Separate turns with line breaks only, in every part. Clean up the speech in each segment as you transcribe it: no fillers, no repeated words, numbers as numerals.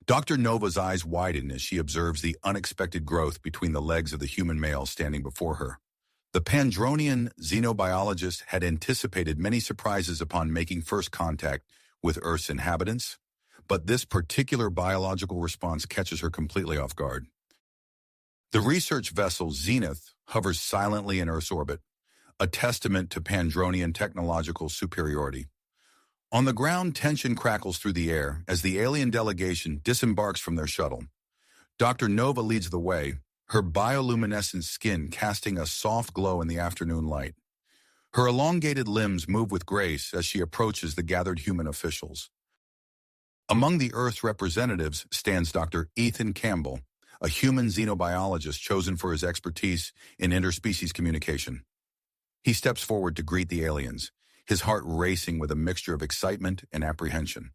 Dr. Nova's eyes widen as she observes the unexpected growth between the legs of the human male standing before her. The Pandronian xenobiologist had anticipated many surprises upon making first contact with Earth's inhabitants, but this particular biological response catches her completely off guard. The research vessel Zenith hovers silently in Earth's orbit, a testament to Pandronian technological superiority. On the ground, tension crackles through the air as the alien delegation disembarks from their shuttle. Dr. Nova leads the way, her bioluminescent skin casting a soft glow in the afternoon light. Her elongated limbs move with grace as she approaches the gathered human officials. Among the Earth's representatives stands Dr. Ethan Campbell, a human xenobiologist chosen for his expertise in interspecies communication. He steps forward to greet the aliens, his heart racing with a mixture of excitement and apprehension.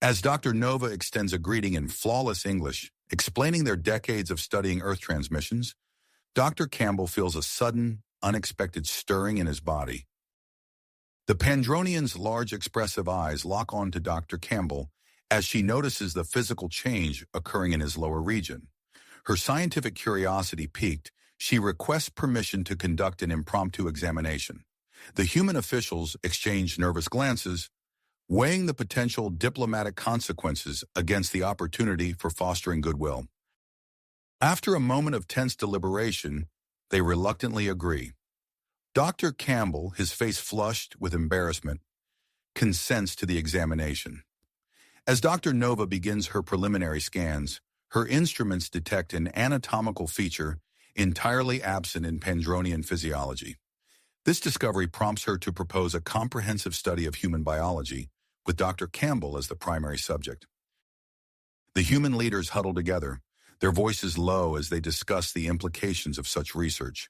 As Dr. Nova extends a greeting in flawless English, explaining their decades of studying Earth transmissions, Dr. Campbell feels a sudden, unexpected stirring in his body. The Pandronian's large expressive eyes lock on to Dr. Campbell as she notices the physical change occurring in his lower region. Her scientific curiosity piqued, she requests permission to conduct an impromptu examination. The human officials exchange nervous glances, weighing the potential diplomatic consequences against the opportunity for fostering goodwill. After a moment of tense deliberation, they reluctantly agree. Dr. Campbell, his face flushed with embarrassment, consents to the examination. As Dr. Nova begins her preliminary scans, her instruments detect an anatomical feature entirely absent in Pandronian physiology. This discovery prompts her to propose a comprehensive study of human biology, with Dr. Campbell as the primary subject. The human leaders huddle together, their voices low as they discuss the implications of such research.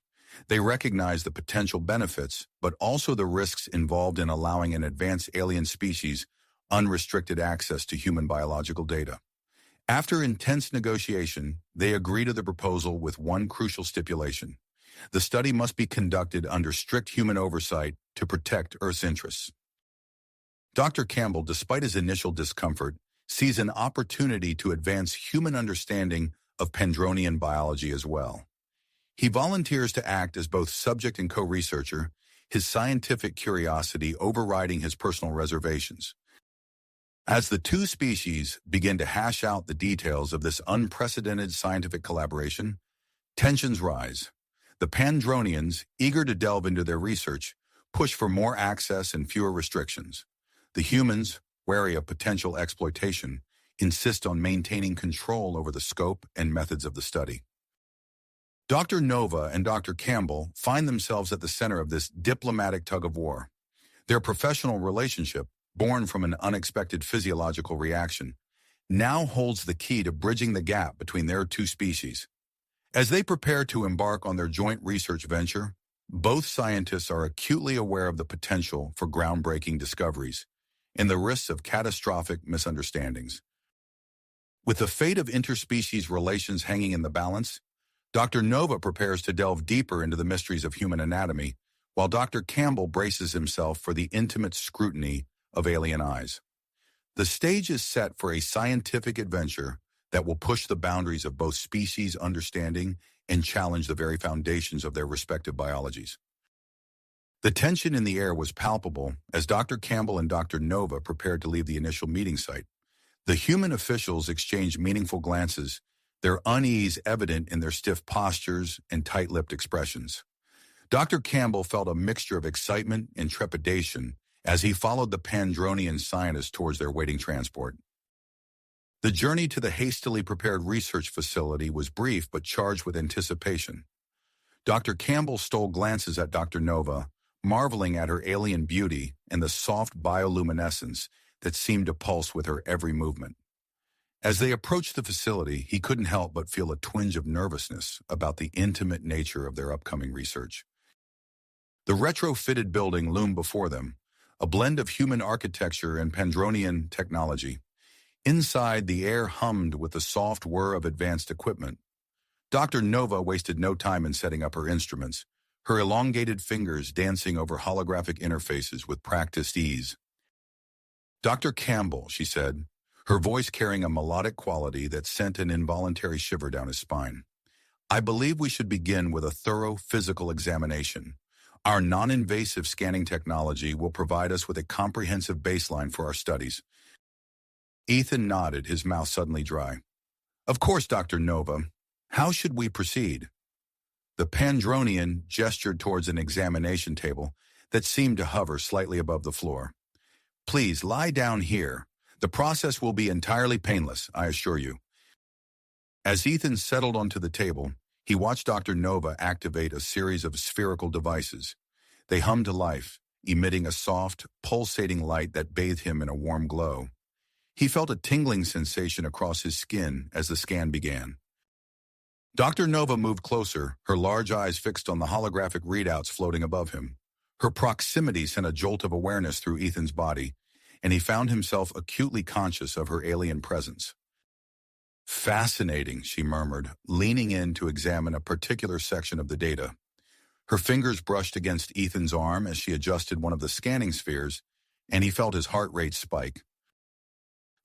They recognize the potential benefits, but also the risks involved in allowing an advanced alien species unrestricted access to human biological data. After intense negotiation, they agree to the proposal with one crucial stipulation. The study must be conducted under strict human oversight to protect Earth's interests. Dr. Campbell, despite his initial discomfort, sees an opportunity to advance human understanding of Pandronian biology as well. He volunteers to act as both subject and co-researcher, his scientific curiosity overriding his personal reservations. As the two species begin to hash out the details of this unprecedented scientific collaboration, tensions rise. The Pandronians, eager to delve into their research, push for more access and fewer restrictions. The humans, wary of potential exploitation, insist on maintaining control over the scope and methods of the study. Dr. Nova and Dr. Campbell find themselves at the center of this diplomatic tug-of-war. Their professional relationship, born from an unexpected physiological reaction, now holds the key to bridging the gap between their two species. As they prepare to embark on their joint research venture, both scientists are acutely aware of the potential for groundbreaking discoveries and the risks of catastrophic misunderstandings. With the fate of interspecies relations hanging in the balance, Dr. Nova prepares to delve deeper into the mysteries of human anatomy, while Dr. Campbell braces himself for the intimate scrutiny of alien eyes. The stage is set for a scientific adventure that will push the boundaries of both species' understanding and challenge the very foundations of their respective biologies. The tension in the air was palpable as Dr. Campbell and Dr. Nova prepared to leave the initial meeting site. The human officials exchanged meaningful glances, their unease evident in their stiff postures and tight-lipped expressions. Dr. Campbell felt a mixture of excitement and trepidation as he followed the Pandronian scientists towards their waiting transport. The journey to the hastily prepared research facility was brief but charged with anticipation. Dr. Campbell stole glances at Dr. Nova, marveling at her alien beauty and the soft bioluminescence that seemed to pulse with her every movement. As they approached the facility, he couldn't help but feel a twinge of nervousness about the intimate nature of their upcoming research. The retrofitted building loomed before them, a blend of human architecture and Pandronian technology. Inside, the air hummed with the soft whir of advanced equipment. Dr. Nova wasted no time in setting up her instruments, her elongated fingers dancing over holographic interfaces with practiced ease. Dr. Campbell, she said, her voice carrying a melodic quality that sent an involuntary shiver down his spine. "I believe we should begin with a thorough physical examination. Our non-invasive scanning technology will provide us with a comprehensive baseline for our studies." Ethan nodded, his mouth suddenly dry. "Of course, Dr. Nova. How should we proceed?" The Pandronian gestured towards an examination table that seemed to hover slightly above the floor. "Please lie down here. The process will be entirely painless, I assure you." As Ethan settled onto the table, he watched Dr. Nova activate a series of spherical devices. They hummed to life, emitting a soft, pulsating light that bathed him in a warm glow. He felt a tingling sensation across his skin as the scan began. Dr. Nova moved closer, her large eyes fixed on the holographic readouts floating above him. Her proximity sent a jolt of awareness through Ethan's body, and he found himself acutely conscious of her alien presence. "Fascinating," she murmured, leaning in to examine a particular section of the data. Her fingers brushed against Ethan's arm as she adjusted one of the scanning spheres, and he felt his heart rate spike.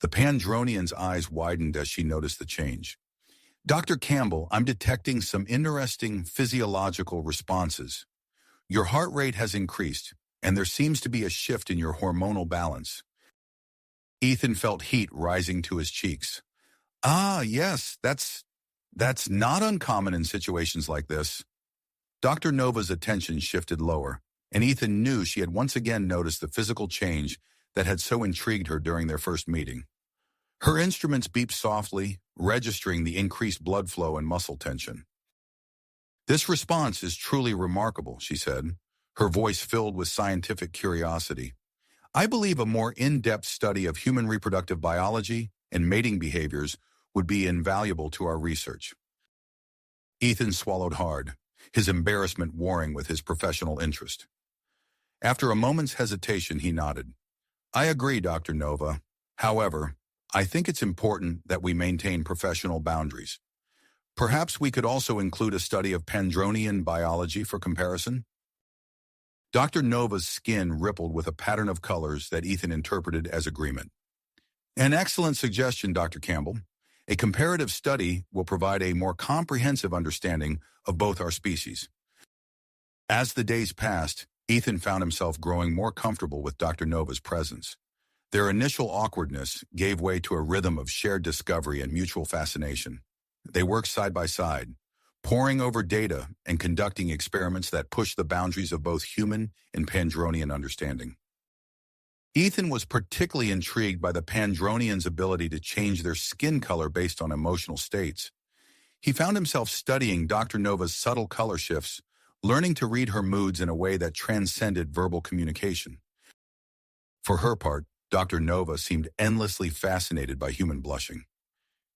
The Pandronian's eyes widened as she noticed the change. "Dr. Campbell, I'm detecting some interesting physiological responses. Your heart rate has increased, and there seems to be a shift in your hormonal balance." Ethan felt heat rising to his cheeks. "Ah, yes, that's not uncommon in situations like this." Dr. Nova's attention shifted lower, and Ethan knew she had once again noticed the physical change that had so intrigued her during their first meeting. Her instruments beeped softly, registering the increased blood flow and muscle tension. "This response is truly remarkable," she said, her voice filled with scientific curiosity. "I believe a more in-depth study of human reproductive biology and mating behaviors would be invaluable to our research." Ethan swallowed hard, his embarrassment warring with his professional interest. After a moment's hesitation, he nodded. "I agree, Dr. Nova. However, I think it's important that we maintain professional boundaries. Perhaps we could also include a study of Pandronian biology for comparison." Dr. Nova's skin rippled with a pattern of colors that Ethan interpreted as agreement. "An excellent suggestion, Dr. Campbell. A comparative study will provide a more comprehensive understanding of both our species." As the days passed, Ethan found himself growing more comfortable with Dr. Nova's presence. Their initial awkwardness gave way to a rhythm of shared discovery and mutual fascination. They worked side by side, poring over data and conducting experiments that pushed the boundaries of both human and Pandronian understanding. Ethan was particularly intrigued by the Pandronians' ability to change their skin color based on emotional states. He found himself studying Dr. Nova's subtle color shifts, learning to read her moods in a way that transcended verbal communication. For her part, Dr. Nova seemed endlessly fascinated by human blushing.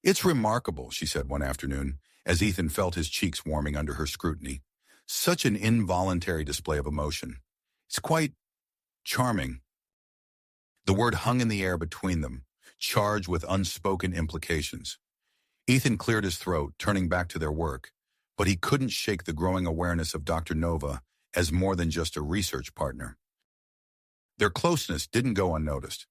"It's remarkable," she said one afternoon, as Ethan felt his cheeks warming under her scrutiny. "Such an involuntary display of emotion. It's quite charming." The word hung in the air between them, charged with unspoken implications. Ethan cleared his throat, turning back to their work, but he couldn't shake the growing awareness of Dr. Nova as more than just a research partner. Their closeness didn't go unnoticed.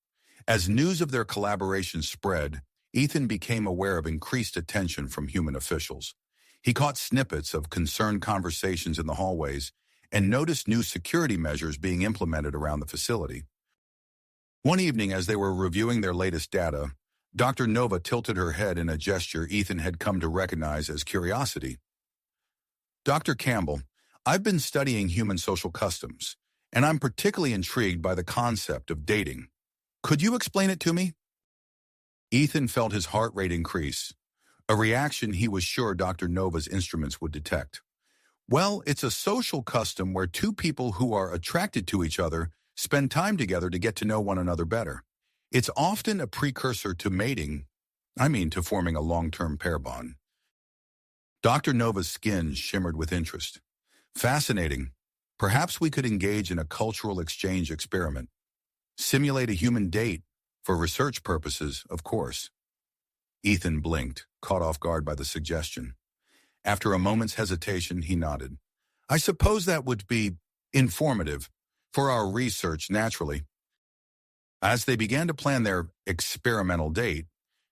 As news of their collaboration spread, Ethan became aware of increased attention from human officials. He caught snippets of concerned conversations in the hallways and noticed new security measures being implemented around the facility. One evening, as they were reviewing their latest data, Dr. Nova tilted her head in a gesture Ethan had come to recognize as curiosity. "Dr. Campbell, I've been studying human social customs, and I'm particularly intrigued by the concept of dating. Could you explain it to me?" Ethan felt his heart rate increase, a reaction he was sure Dr. Nova's instruments would detect. "Well, it's a social custom where two people who are attracted to each other spend time together to get to know one another better. It's often a precursor to mating, to forming a long-term pair bond." Dr. Nova's skin shimmered with interest. "Fascinating. Perhaps we could engage in a cultural exchange experiment. Simulate a human date, for research purposes, of course." Ethan blinked, caught off guard by the suggestion. After a moment's hesitation, he nodded. "I suppose that would be informative for our research, naturally." As they began to plan their experimental date,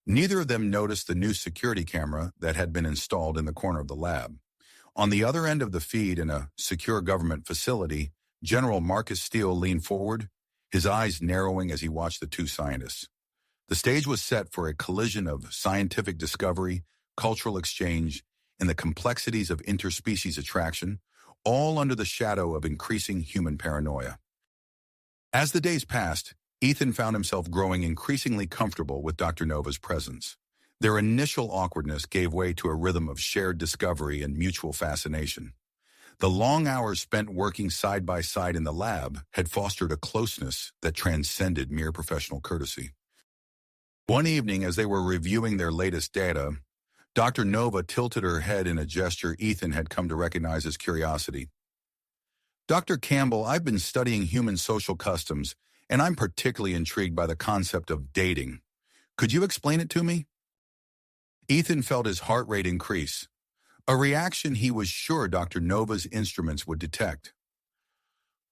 neither of them noticed the new security camera that had been installed in the corner of the lab. On the other end of the feed in a secure government facility, General Marcus Steele leaned forward, his eyes narrowing as he watched the two scientists. The stage was set for a collision of scientific discovery, cultural exchange, and the complexities of interspecies attraction, all under the shadow of increasing human paranoia. As the days passed, Ethan found himself growing increasingly comfortable with Dr. Nova's presence. Their initial awkwardness gave way to a rhythm of shared discovery and mutual fascination. The long hours spent working side by side in the lab had fostered a closeness that transcended mere professional courtesy. One evening, as they were reviewing their latest data, Dr. Nova tilted her head in a gesture Ethan had come to recognize as curiosity. "Dr. Campbell, I've been studying human social customs, and I'm particularly intrigued by the concept of dating. Could you explain it to me?" Ethan felt his heart rate increase, a reaction he was sure Dr. Nova's instruments would detect.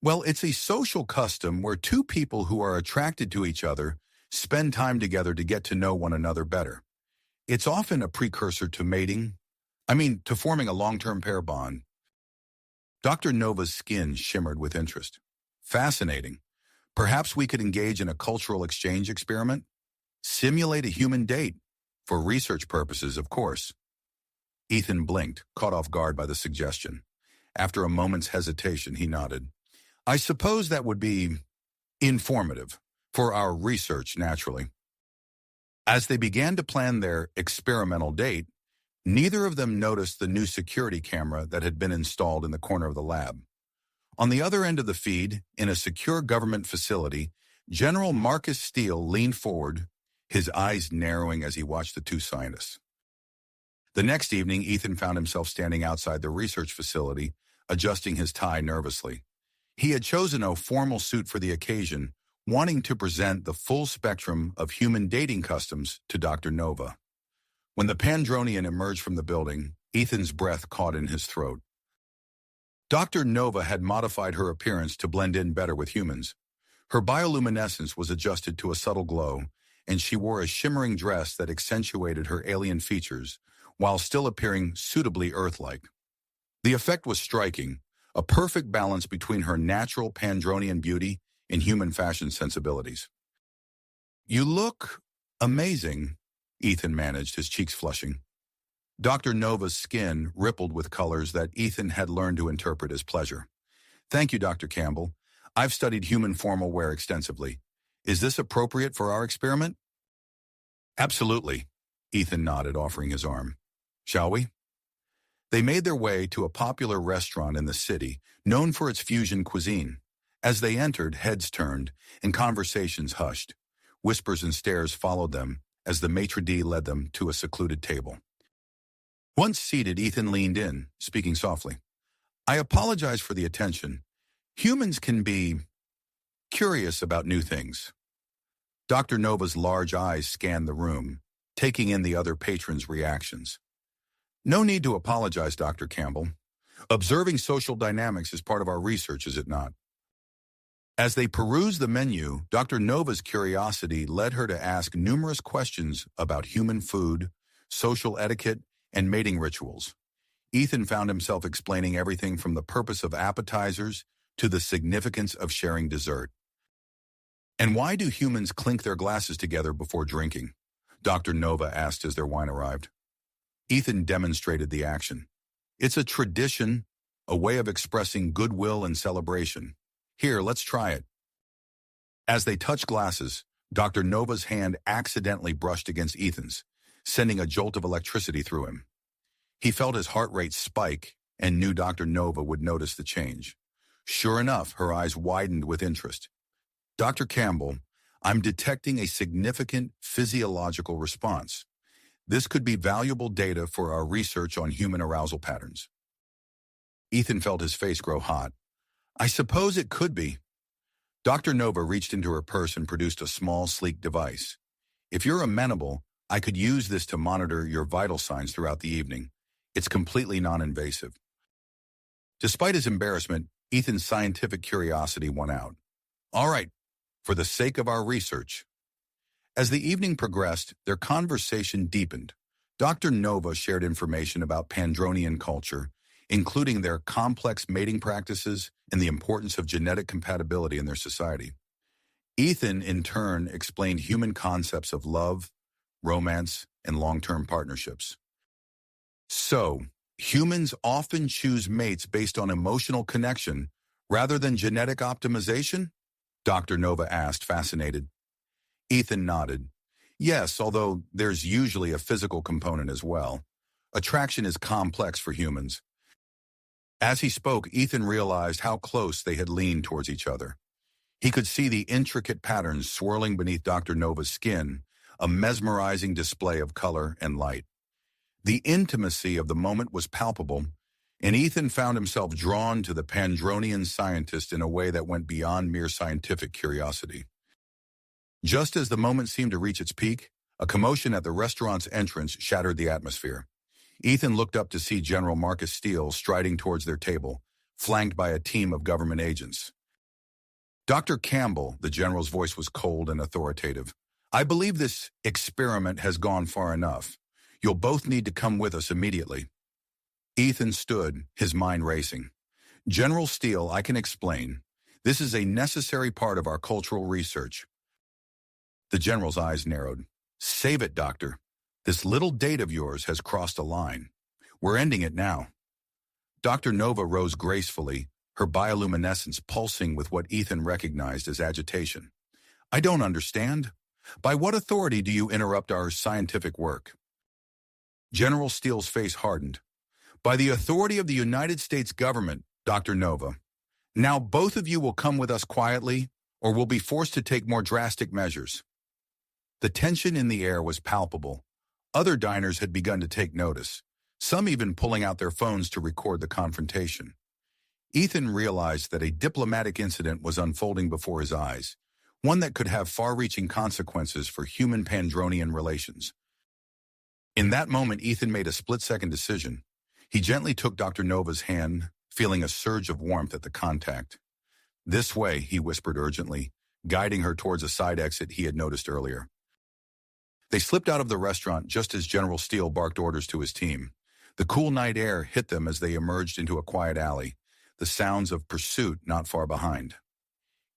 "Well, it's a social custom where two people who are attracted to each other spend time together to get to know one another better. It's often a precursor to mating. To forming a long-term pair bond." Dr. Nova's skin shimmered with interest. "Fascinating. Perhaps we could engage in a cultural exchange experiment? Simulate a human date. For research purposes, of course." Ethan blinked, caught off guard by the suggestion. After a moment's hesitation, he nodded. "I suppose that would be informative. For our research, naturally." As they began to plan their experimental date, neither of them noticed the new security camera that had been installed in the corner of the lab. On the other end of the feed, in a secure government facility, General Marcus Steele leaned forward, his eyes narrowing as he watched the two scientists. The next evening, Ethan found himself standing outside the research facility, adjusting his tie nervously. He had chosen a formal suit for the occasion, wanting to present the full spectrum of human dating customs to Dr. Nova. When the Pandronian emerged from the building, Ethan's breath caught in his throat. Dr. Nova had modified her appearance to blend in better with humans. Her bioluminescence was adjusted to a subtle glow, and she wore a shimmering dress that accentuated her alien features, while still appearing suitably Earth-like. The effect was striking, a perfect balance between her natural Pandronian beauty and human fashion sensibilities. "You look amazing," Ethan managed, his cheeks flushing. Dr. Nova's skin rippled with colors that Ethan had learned to interpret as pleasure. "Thank you, Dr. Campbell. I've studied human formal wear extensively. Is this appropriate for our experiment?" "Absolutely," Ethan nodded, offering his arm. "Shall we?" They made their way to a popular restaurant in the city, known for its fusion cuisine. As they entered, heads turned, and conversations hushed. Whispers and stares followed them as the maitre d' led them to a secluded table. Once seated, Ethan leaned in, speaking softly. "I apologize for the attention. Humans can be curious about new things." Dr. Nova's large eyes scanned the room, taking in the other patrons' reactions. "No need to apologize, Dr. Campbell. Observing social dynamics is part of our research, is it not?" As they perused the menu, Dr. Nova's curiosity led her to ask numerous questions about human food, social etiquette, and mating rituals. Ethan found himself explaining everything from the purpose of appetizers to the significance of sharing dessert. "And why do humans clink their glasses together before drinking?" Dr. Nova asked as their wine arrived. Ethan demonstrated the action. "It's a tradition, a way of expressing goodwill and celebration. Here, let's try it." As they touched glasses, Dr. Nova's hand accidentally brushed against Ethan's, sending a jolt of electricity through him. He felt his heart rate spike and knew Dr. Nova would notice the change. Sure enough, her eyes widened with interest. "Dr. Campbell, I'm detecting a significant physiological response. This could be valuable data for our research on human arousal patterns." Ethan felt his face grow hot. "I suppose it could be." Dr. Nova reached into her purse and produced a small, sleek device. "If you're amenable, I could use this to monitor your vital signs throughout the evening. It's completely non-invasive." Despite his embarrassment, Ethan's scientific curiosity won out. "All right, for the sake of our research. As the evening progressed, their conversation deepened. Dr. Nova shared information about Pandronian culture, including their complex mating practices and the importance of genetic compatibility in their society. Ethan, in turn, explained human concepts of love, romance, and long-term partnerships. So, humans often choose mates based on emotional connection rather than genetic optimization? Dr. Nova asked, fascinated. Ethan nodded. Yes, although there's usually a physical component as well. Attraction is complex for humans. As he spoke, Ethan realized how close they had leaned towards each other. He could see the intricate patterns swirling beneath Dr. Nova's skin, a mesmerizing display of color and light. The intimacy of the moment was palpable, and Ethan found himself drawn to the Pandronian scientist in a way that went beyond mere scientific curiosity. Just as the moment seemed to reach its peak, a commotion at the restaurant's entrance shattered the atmosphere. Ethan looked up to see General Marcus Steele striding towards their table, flanked by a team of government agents. Dr. Campbell, the general's voice was cold and authoritative. I believe this experiment has gone far enough. You'll both need to come with us immediately. Ethan stood, his mind racing. General Steele, I can explain. This is a necessary part of our cultural research. The general's eyes narrowed. Save it, Doctor. This little date of yours has crossed a line. We're ending it now. Dr. Nova rose gracefully, her bioluminescence pulsing with what Ethan recognized as agitation. I don't understand. By what authority do you interrupt our scientific work? General Steele's face hardened. By the authority of the United States government, Dr. Nova. Now both of you will come with us quietly, or we'll be forced to take more drastic measures. The tension in the air was palpable. Other diners had begun to take notice, some even pulling out their phones to record the confrontation. Ethan realized that a diplomatic incident was unfolding before his eyes, one that could have far-reaching consequences for human-Pandronian relations. In that moment, Ethan made a split-second decision. He gently took Dr. Nova's hand, feeling a surge of warmth at the contact. This way, he whispered urgently, guiding her towards a side exit he had noticed earlier. They slipped out of the restaurant just as General Steele barked orders to his team. The cool night air hit them as they emerged into a quiet alley, the sounds of pursuit not far behind.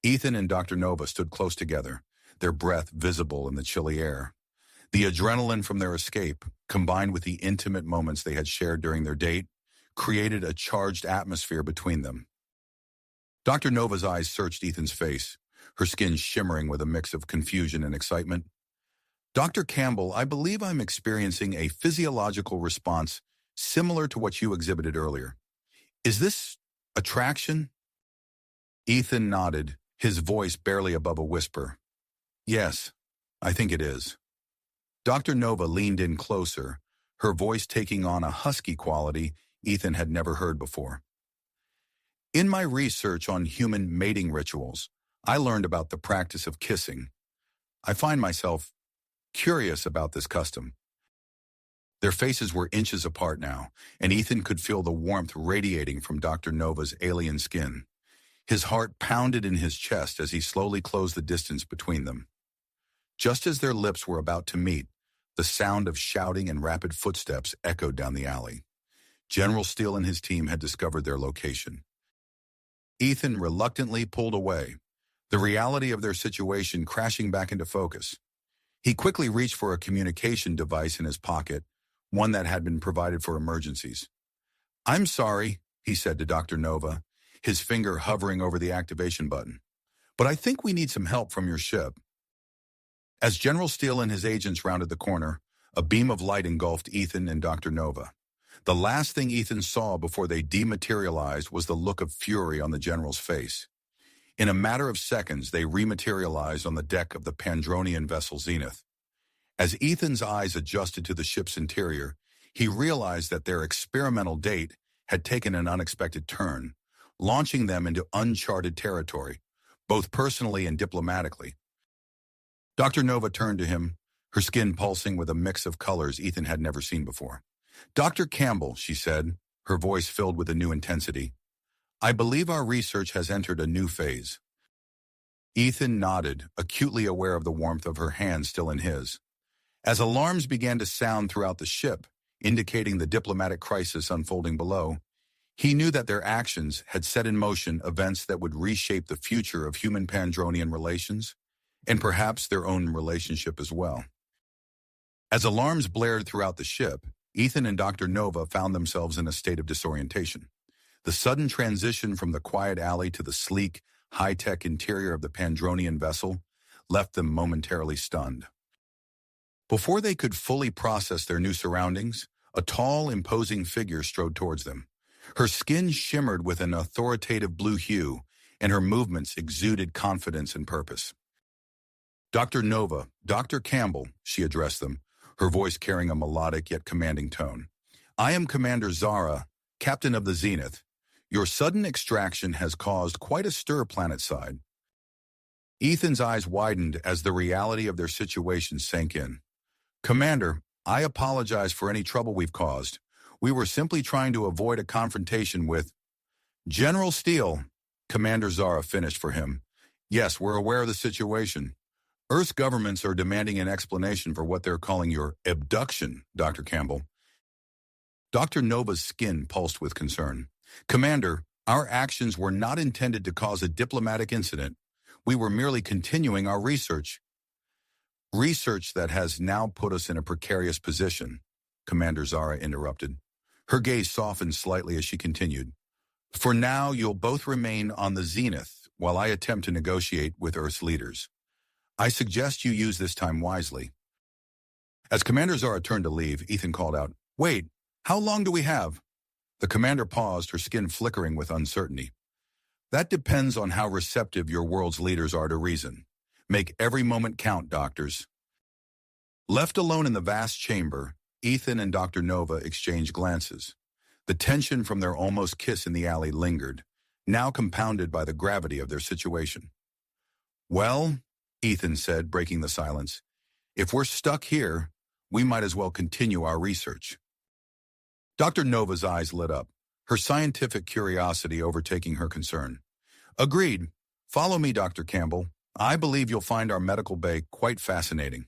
Ethan and Dr. Nova stood close together, their breath visible in the chilly air. The adrenaline from their escape, combined with the intimate moments they had shared during their date, created a charged atmosphere between them. Dr. Nova's eyes searched Ethan's face, her skin shimmering with a mix of confusion and excitement. Dr. Campbell, I believe I'm experiencing a physiological response similar to what you exhibited earlier. Is this attraction? Ethan nodded, his voice barely above a whisper. Yes, I think it is. Dr. Nova leaned in closer, her voice taking on a husky quality Ethan had never heard before. In my research on human mating rituals, I learned about the practice of kissing. I find myself curious about this custom. Their faces were inches apart now, and Ethan could feel the warmth radiating from Dr. Nova's alien skin. His heart pounded in his chest as he slowly closed the distance between them. Just as their lips were about to meet, the sound of shouting and rapid footsteps echoed down the alley. General Steele and his team had discovered their location. Ethan reluctantly pulled away, the reality of their situation crashing back into focus. He quickly reached for a communication device in his pocket, one that had been provided for emergencies. I'm sorry, he said to Dr. Nova, his finger hovering over the activation button. But I think we need some help from your ship. As General Steele and his agents rounded the corner, a beam of light engulfed Ethan and Dr. Nova. The last thing Ethan saw before they dematerialized was the look of fury on the general's face. In a matter of seconds, they rematerialized on the deck of the Pandronian vessel Zenith. As Ethan's eyes adjusted to the ship's interior, he realized that their experimental date had taken an unexpected turn, launching them into uncharted territory, both personally and diplomatically. Dr. Nova turned to him, her skin pulsing with a mix of colors Ethan had never seen before. Dr. Campbell, she said, her voice filled with a new intensity. I believe our research has entered a new phase. Ethan nodded, acutely aware of the warmth of her hand still in his. As alarms began to sound throughout the ship, indicating the diplomatic crisis unfolding below, he knew that their actions had set in motion events that would reshape the future of human-Pandronian relations, and perhaps their own relationship as well. As alarms blared throughout the ship, Ethan and Dr. Nova found themselves in a state of disorientation. The sudden transition from the quiet alley to the sleek, high-tech interior of the Pandronian vessel left them momentarily stunned. Before they could fully process their new surroundings, a tall, imposing figure strode towards them. Her skin shimmered with an authoritative blue hue, and her movements exuded confidence and purpose. Dr. Nova, Dr. Campbell, she addressed them, her voice carrying a melodic yet commanding tone. I am Commander Zara, Captain of the Zenith. Your sudden extraction has caused quite a stir planetside. Ethan's eyes widened as the reality of their situation sank in. Commander, I apologize for any trouble we've caused. We were simply trying to avoid a confrontation with General Steele. Commander Zara finished for him. Yes, we're aware of the situation. Earth's governments are demanding an explanation for what they're calling your abduction, Dr. Campbell. Dr. Nova's skin pulsed with concern. Commander, our actions were not intended to cause a diplomatic incident. We were merely continuing our research. Research that has now put us in a precarious position, Commander Zara interrupted. Her gaze softened slightly as she continued. For now, you'll both remain on the Zenith while I attempt to negotiate with Earth's leaders. I suggest you use this time wisely. As Commander Zara turned to leave, Ethan called out, Wait, how long do we have? The commander paused, her skin flickering with uncertainty. That depends on how receptive your world's leaders are to reason. Make every moment count, doctors. Left alone in the vast chamber, Ethan and Dr. Nova exchanged glances. The tension from their almost kiss in the alley lingered, now compounded by the gravity of their situation. Well, Ethan said, breaking the silence, if we're stuck here, we might as well continue our research. Dr. Nova's eyes lit up, her scientific curiosity overtaking her concern. Agreed. Follow me, Dr. Campbell. I believe you'll find our medical bay quite fascinating.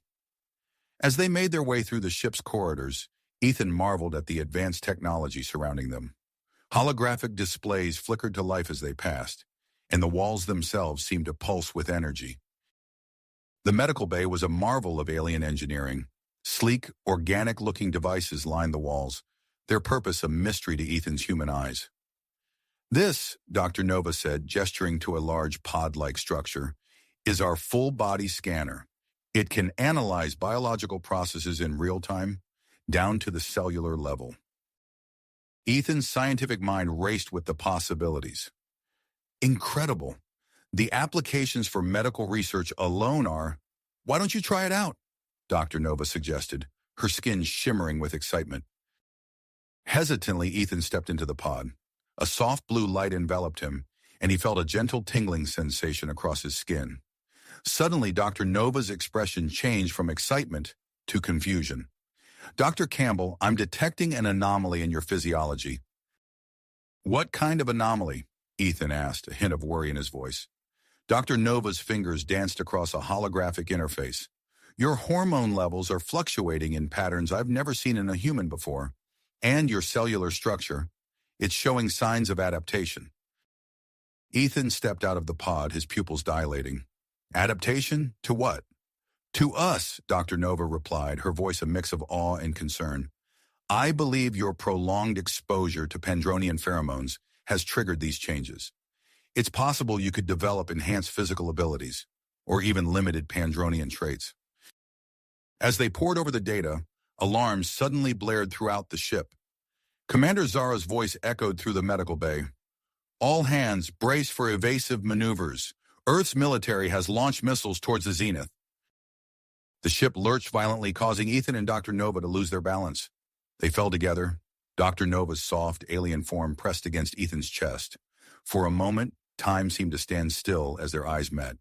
As they made their way through the ship's corridors, Ethan marveled at the advanced technology surrounding them. Holographic displays flickered to life as they passed, and the walls themselves seemed to pulse with energy. The medical bay was a marvel of alien engineering. Sleek, organic-looking devices lined the walls, their purpose a mystery to Ethan's human eyes. This, Dr. Nova said, gesturing to a large pod-like structure, is our full-body scanner. It can analyze biological processes in real time, down to the cellular level. Ethan's scientific mind raced with the possibilities. Incredible. The applications for medical research alone are, why don't you try it out? Dr. Nova suggested, her skin shimmering with excitement. Hesitantly, Ethan stepped into the pod. A soft blue light enveloped him, and he felt a gentle tingling sensation across his skin. Suddenly, Dr. Nova's expression changed from excitement to confusion. Dr. Campbell, I'm detecting an anomaly in your physiology. What kind of anomaly? Ethan asked, a hint of worry in his voice. Dr. Nova's fingers danced across a holographic interface. Your hormone levels are fluctuating in patterns I've never seen in a human before. And your cellular structure, it's showing signs of adaptation. Ethan stepped out of the pod, his pupils dilating. Adaptation? To what? To us, Dr. Nova replied, her voice a mix of awe and concern. I believe your prolonged exposure to Pandronian pheromones has triggered these changes. It's possible you could develop enhanced physical abilities, or even limited Pandronian traits. As they pored over the data, alarms suddenly blared throughout the ship. Commander Zara's voice echoed through the medical bay. All hands, brace for evasive maneuvers. Earth's military has launched missiles towards the Zenith. The ship lurched violently, causing Ethan and Dr. Nova to lose their balance. They fell together, Dr. Nova's soft, alien form pressed against Ethan's chest. For a moment, time seemed to stand still as their eyes met.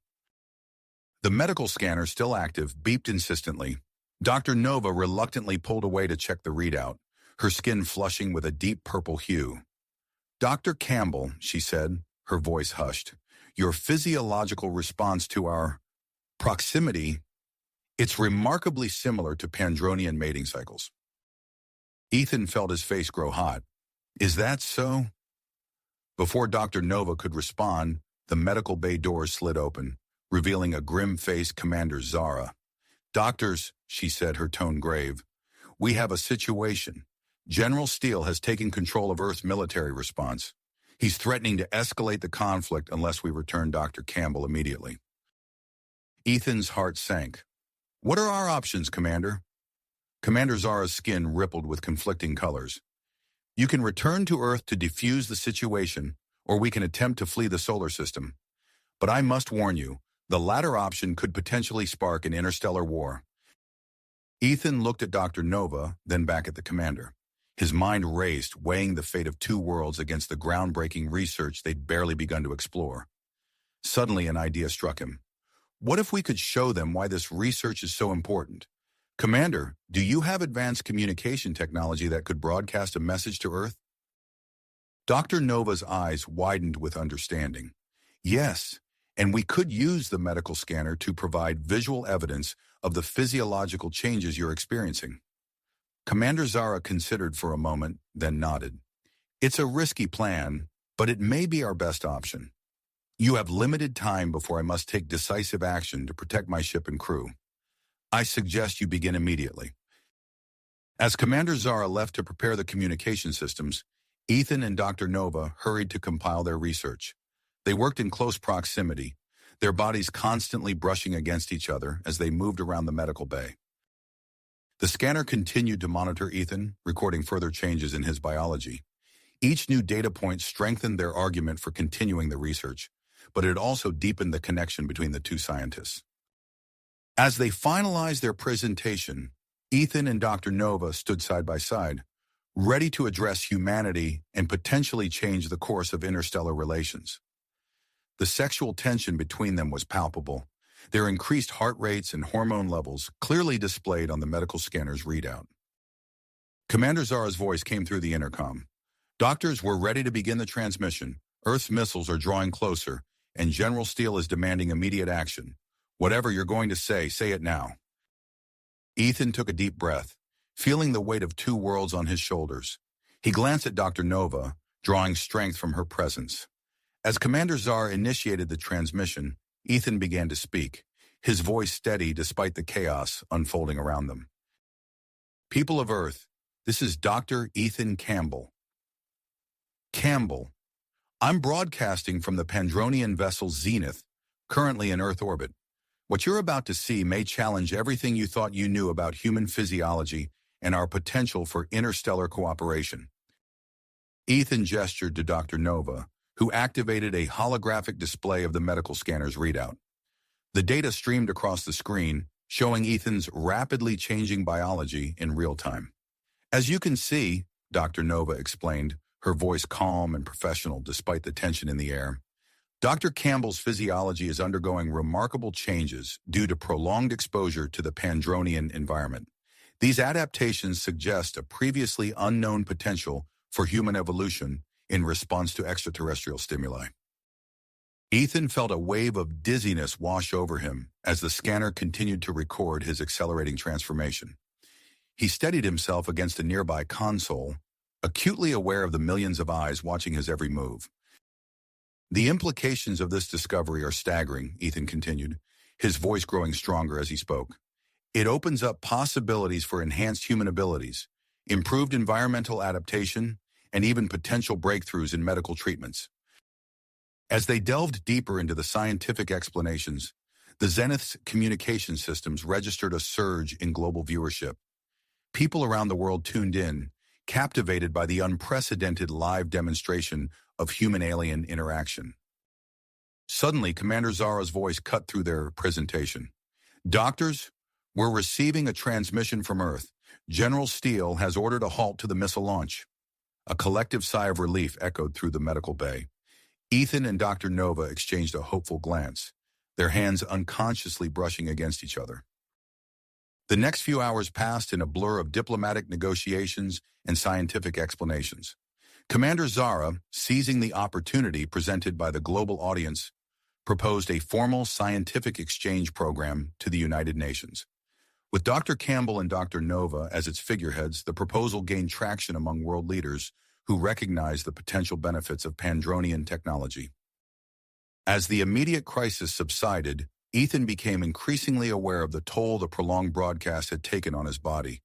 The medical scanner, still active, beeped insistently. Dr. Nova reluctantly pulled away to check the readout, her skin flushing with a deep purple hue. Dr. Campbell, she said, her voice hushed, your physiological response to our proximity, it's remarkably similar to Pandronian mating cycles. Ethan felt his face grow hot. Is that so? Before Dr. Nova could respond, the medical bay doors slid open, revealing a grim-faced Commander Zara. "Doctors," she said, her tone grave, "we have a situation. General Steele has taken control of Earth's military response. He's threatening to escalate the conflict unless we return Dr. Campbell immediately." Ethan's heart sank. "What are our options, Commander?" Commander Zara's skin rippled with conflicting colors. "You can return to Earth to defuse the situation, or we can attempt to flee the solar system. But I must warn you, the latter option could potentially spark an interstellar war." Ethan looked at Dr. Nova, then back at the commander. His mind raced, weighing the fate of two worlds against the groundbreaking research they'd barely begun to explore. Suddenly, an idea struck him. What if we could show them why this research is so important? "Commander, do you have advanced communication technology that could broadcast a message to Earth?" Dr. Nova's eyes widened with understanding. "Yes, and we could use the medical scanner to provide visual evidence of the physiological changes you're experiencing." Commander Zara considered for a moment, then nodded. "It's a risky plan, but it may be our best option. You have limited time before I must take decisive action to protect my ship and crew. I suggest you begin immediately." As Commander Zara left to prepare the communication systems, Ethan and Dr. Nova hurried to compile their research. They worked in close proximity, their bodies constantly brushing against each other as they moved around the medical bay. The scanner continued to monitor Ethan, recording further changes in his biology. Each new data point strengthened their argument for continuing the research, but it also deepened the connection between the two scientists. As they finalized their presentation, Ethan and Dr. Nova stood side by side, ready to address humanity and potentially change the course of interstellar relations. The sexual tension between them was palpable, their increased heart rates and hormone levels clearly displayed on the medical scanner's readout. Commander Zara's voice came through the intercom. "Doctors, we're ready to begin the transmission. Earth's missiles are drawing closer, and General Steele is demanding immediate action. Whatever you're going to say it now." Ethan took a deep breath, feeling the weight of two worlds on his shoulders. He glanced at Dr. Nova, drawing strength from her presence. As Commander Zara initiated the transmission, Ethan began to speak, his voice steady despite the chaos unfolding around them. "People of Earth, this is Dr. Ethan Campbell. I'm broadcasting from the Pandronian vessel Zenith, currently in Earth orbit. What you're about to see may challenge everything you thought you knew about human physiology and our potential for interstellar cooperation." Ethan gestured to Dr. Nova, who activated a holographic display of the medical scanner's readout. The data streamed across the screen, showing Ethan's rapidly changing biology in real time. "As you can see," Dr. Nova explained, her voice calm and professional despite the tension in the air, "Dr. Campbell's physiology is undergoing remarkable changes due to prolonged exposure to the Pandronian environment. These adaptations suggest a previously unknown potential for human evolution in response to extraterrestrial stimuli." Ethan felt a wave of dizziness wash over him as the scanner continued to record his accelerating transformation. He steadied himself against a nearby console, acutely aware of the millions of eyes watching his every move. "The implications of this discovery are staggering," Ethan continued, his voice growing stronger as he spoke. "It opens up possibilities for enhanced human abilities, improved environmental adaptation, and even potential breakthroughs in medical treatments." As they delved deeper into the scientific explanations, the Zenith's communication systems registered a surge in global viewership. People around the world tuned in, captivated by the unprecedented live demonstration of human-alien interaction. Suddenly, Commander Zara's voice cut through their presentation. "Doctors, we're receiving a transmission from Earth. General Steele has ordered a halt to the missile launch." A collective sigh of relief echoed through the medical bay. Ethan and Dr. Nova exchanged a hopeful glance, their hands unconsciously brushing against each other. The next few hours passed in a blur of diplomatic negotiations and scientific explanations. Commander Zara, seizing the opportunity presented by the global audience, proposed a formal scientific exchange program to the United Nations. With Dr. Campbell and Dr. Nova as its figureheads, the proposal gained traction among world leaders who recognized the potential benefits of Pandronian technology. As the immediate crisis subsided, Ethan became increasingly aware of the toll the prolonged broadcast had taken on his body.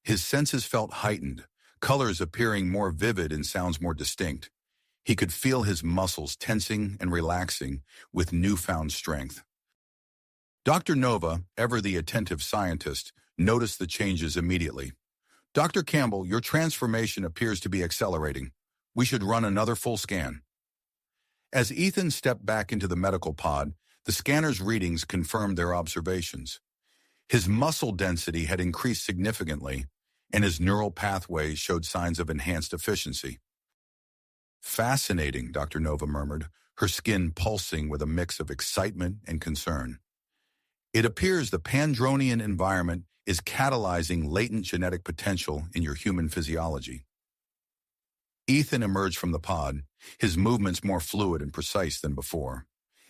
His senses felt heightened, colors appearing more vivid and sounds more distinct. He could feel his muscles tensing and relaxing with newfound strength. Dr. Nova, ever the attentive scientist, noticed the changes immediately. Dr. Campbell, your transformation appears to be accelerating. We should run another full scan. As Ethan stepped back into the medical pod, the scanner's readings confirmed their observations. His muscle density had increased significantly, and his neural pathways showed signs of enhanced efficiency. Fascinating, Dr. Nova murmured, her skin pulsing with a mix of excitement and concern. It appears the Pandronian environment is catalyzing latent genetic potential in your human physiology. Ethan emerged from the pod, his movements more fluid and precise than before.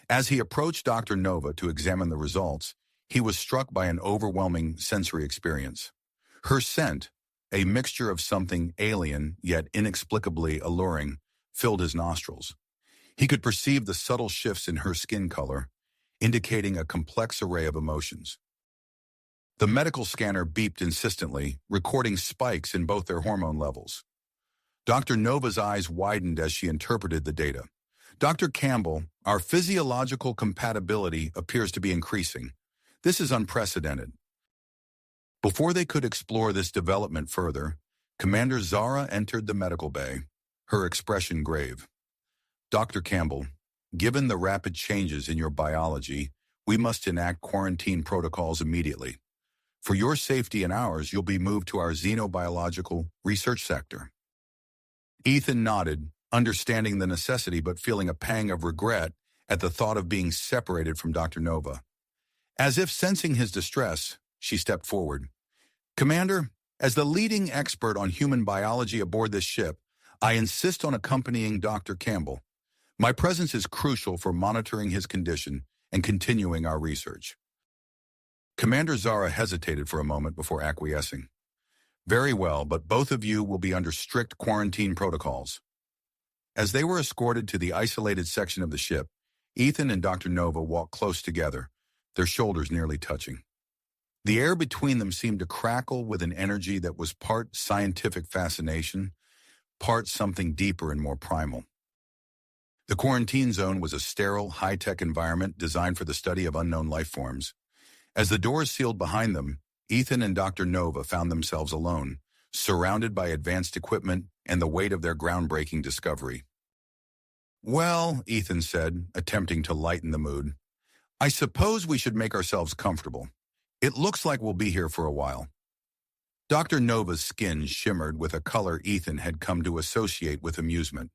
As he approached Dr. Nova to examine the results, he was struck by an overwhelming sensory experience. Her scent, a mixture of something alien yet inexplicably alluring, filled his nostrils. He could perceive the subtle shifts in her skin color, indicating a complex array of emotions. The medical scanner beeped insistently, recording spikes in both their hormone levels. Dr. Nova's eyes widened as she interpreted the data. Dr. Campbell, our physiological compatibility appears to be increasing. This is unprecedented. Before they could explore this development further, Commander Zara entered the medical bay, her expression grave. Dr. Campbell, given the rapid changes in your biology, we must enact quarantine protocols immediately. For your safety and ours, you'll be moved to our xenobiological research sector. Ethan nodded, understanding the necessity but feeling a pang of regret at the thought of being separated from Dr. Nova. As if sensing his distress, she stepped forward. Commander, as the leading expert on human biology aboard this ship, I insist on accompanying Dr. Campbell. My presence is crucial for monitoring his condition and continuing our research. Commander Zara hesitated for a moment before acquiescing. Very well, but both of you will be under strict quarantine protocols. As they were escorted to the isolated section of the ship, Ethan and Dr. Nova walked close together, their shoulders nearly touching. The air between them seemed to crackle with an energy that was part scientific fascination, part something deeper and more primal. The quarantine zone was a sterile, high-tech environment designed for the study of unknown life forms. As the doors sealed behind them, Ethan and Dr. Nova found themselves alone, surrounded by advanced equipment and the weight of their groundbreaking discovery. Well, Ethan said, attempting to lighten the mood, I suppose we should make ourselves comfortable. It looks like we'll be here for a while. Dr. Nova's skin shimmered with a color Ethan had come to associate with amusement.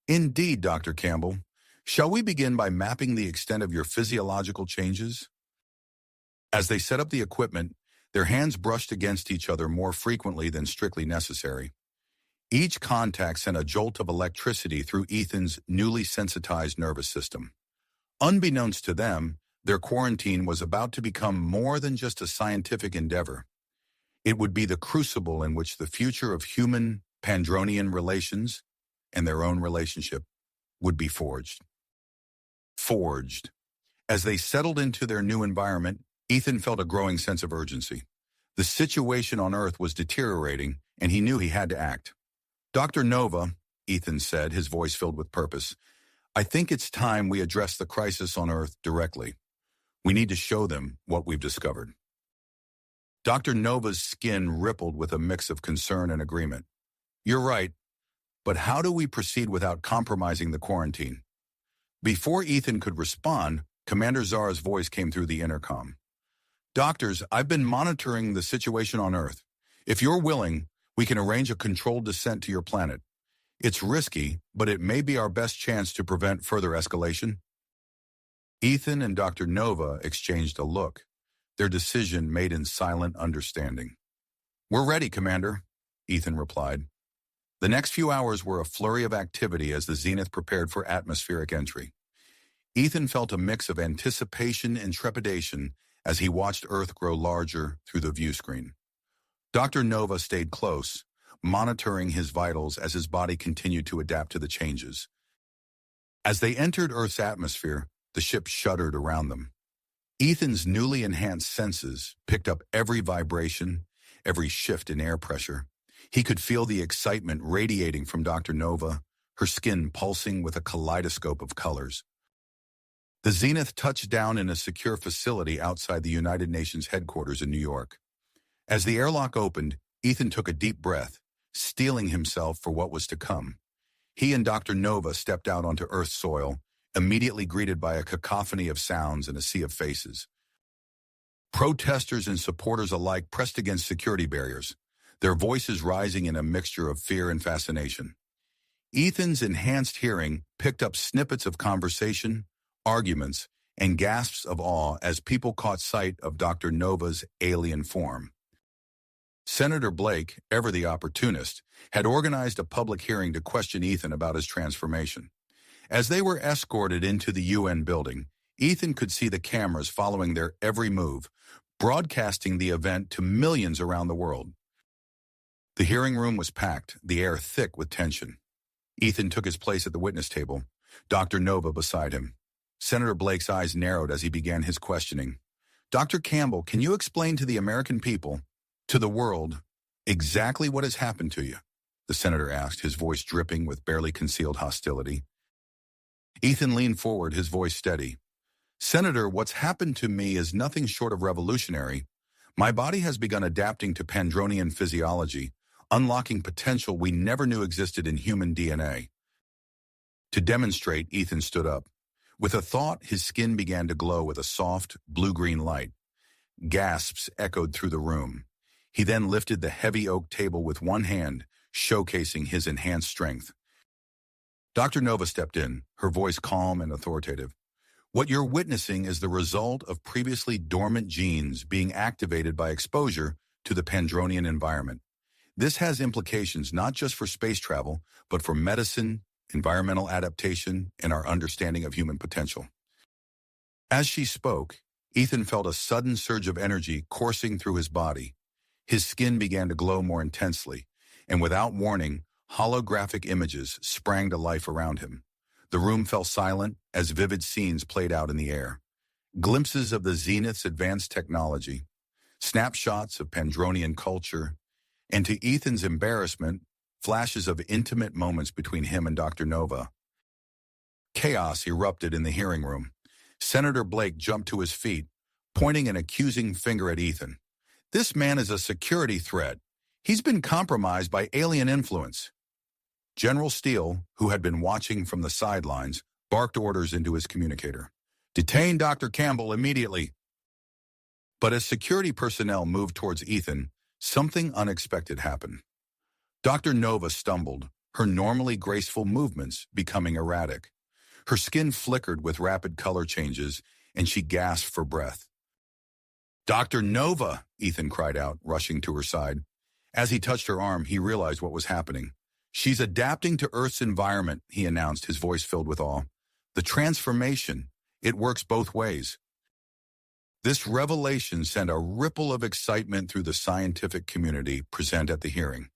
Indeed, Dr. Campbell. Shall we begin by mapping the extent of your physiological changes? As they set up the equipment, their hands brushed against each other more frequently than strictly necessary. Each contact sent a jolt of electricity through Ethan's newly sensitized nervous system. Unbeknownst to them, their quarantine was about to become more than just a scientific endeavor. It would be the crucible in which the future of human Pandronian relations and their own relationship would be forged. As they settled into their new environment, Ethan felt a growing sense of urgency. The situation on Earth was deteriorating, and he knew he had to act. Dr. Nova, Ethan said, his voice filled with purpose, I think it's time we address the crisis on Earth directly. We need to show them what we've discovered. Dr. Nova's skin rippled with a mix of concern and agreement. You're right, but how do we proceed without compromising the quarantine? Before Ethan could respond, Commander Zara's voice came through the intercom. Doctors, I've been monitoring the situation on Earth. If you're willing, we can arrange a controlled descent to your planet. It's risky, but it may be our best chance to prevent further escalation. Ethan and Dr. Nova exchanged a look, their decision made in silent understanding. We're ready, Commander, Ethan replied. The next few hours were a flurry of activity as the Zenith prepared for atmospheric entry. Ethan felt a mix of anticipation and trepidation as he watched Earth grow larger through the view screen. Dr. Nova stayed close, monitoring his vitals as his body continued to adapt to the changes. As they entered Earth's atmosphere, the ship shuddered around them. Ethan's newly enhanced senses picked up every vibration, every shift in air pressure. He could feel the excitement radiating from Dr. Nova, her skin pulsing with a kaleidoscope of colors. The Zenith touched down in a secure facility outside the United Nations headquarters in New York. As the airlock opened, Ethan took a deep breath, steeling himself for what was to come. He and Dr. Nova stepped out onto Earth's soil, immediately greeted by a cacophony of sounds and a sea of faces. Protesters and supporters alike pressed against security barriers, their voices rising in a mixture of fear and fascination. Ethan's enhanced hearing picked up snippets of conversation, arguments, and gasps of awe as people caught sight of Dr. Nova's alien form. Senator Blake, ever the opportunist, had organized a public hearing to question Ethan about his transformation. As they were escorted into the UN building, Ethan could see the cameras following their every move, broadcasting the event to millions around the world. The hearing room was packed, the air thick with tension. Ethan took his place at the witness table, Dr. Nova beside him. Senator Blake's eyes narrowed as he began his questioning. Dr. Campbell, can you explain to the American people, to the world, exactly what has happened to you? The senator asked, his voice dripping with barely concealed hostility. Ethan leaned forward, his voice steady. Senator, what's happened to me is nothing short of revolutionary. My body has begun adapting to Pandronian physiology, unlocking potential we never knew existed in human DNA. To demonstrate, Ethan stood up. With a thought, his skin began to glow with a soft, blue-green light. Gasps echoed through the room. He then lifted the heavy oak table with one hand, showcasing his enhanced strength. Dr. Nova stepped in, her voice calm and authoritative. What you're witnessing is the result of previously dormant genes being activated by exposure to the Pandronian environment. This has implications not just for space travel, but for medicine, environmental adaptation, and our understanding of human potential. As she spoke, Ethan felt a sudden surge of energy coursing through his body. His skin began to glow more intensely, and without warning, holographic images sprang to life around him. The room fell silent as vivid scenes played out in the air. Glimpses of the Zenith's advanced technology, snapshots of Pandronian culture, and to Ethan's embarrassment, flashes of intimate moments between him and Dr. Nova. Chaos erupted in the hearing room. Senator Blake jumped to his feet, pointing an accusing finger at Ethan. This man is a security threat. He's been compromised by alien influence. General Steele, who had been watching from the sidelines, barked orders into his communicator. Detain Dr. Campbell immediately. But as security personnel moved towards Ethan, something unexpected happened. Dr. Nova stumbled, her normally graceful movements becoming erratic. Her skin flickered with rapid color changes, and she gasped for breath. Dr. Nova, Ethan cried out, rushing to her side. As he touched her arm, he realized what was happening. She's adapting to Earth's environment, he announced, his voice filled with awe. The transformation, it works both ways. This revelation sent a ripple of excitement through the scientific community present at the hearing.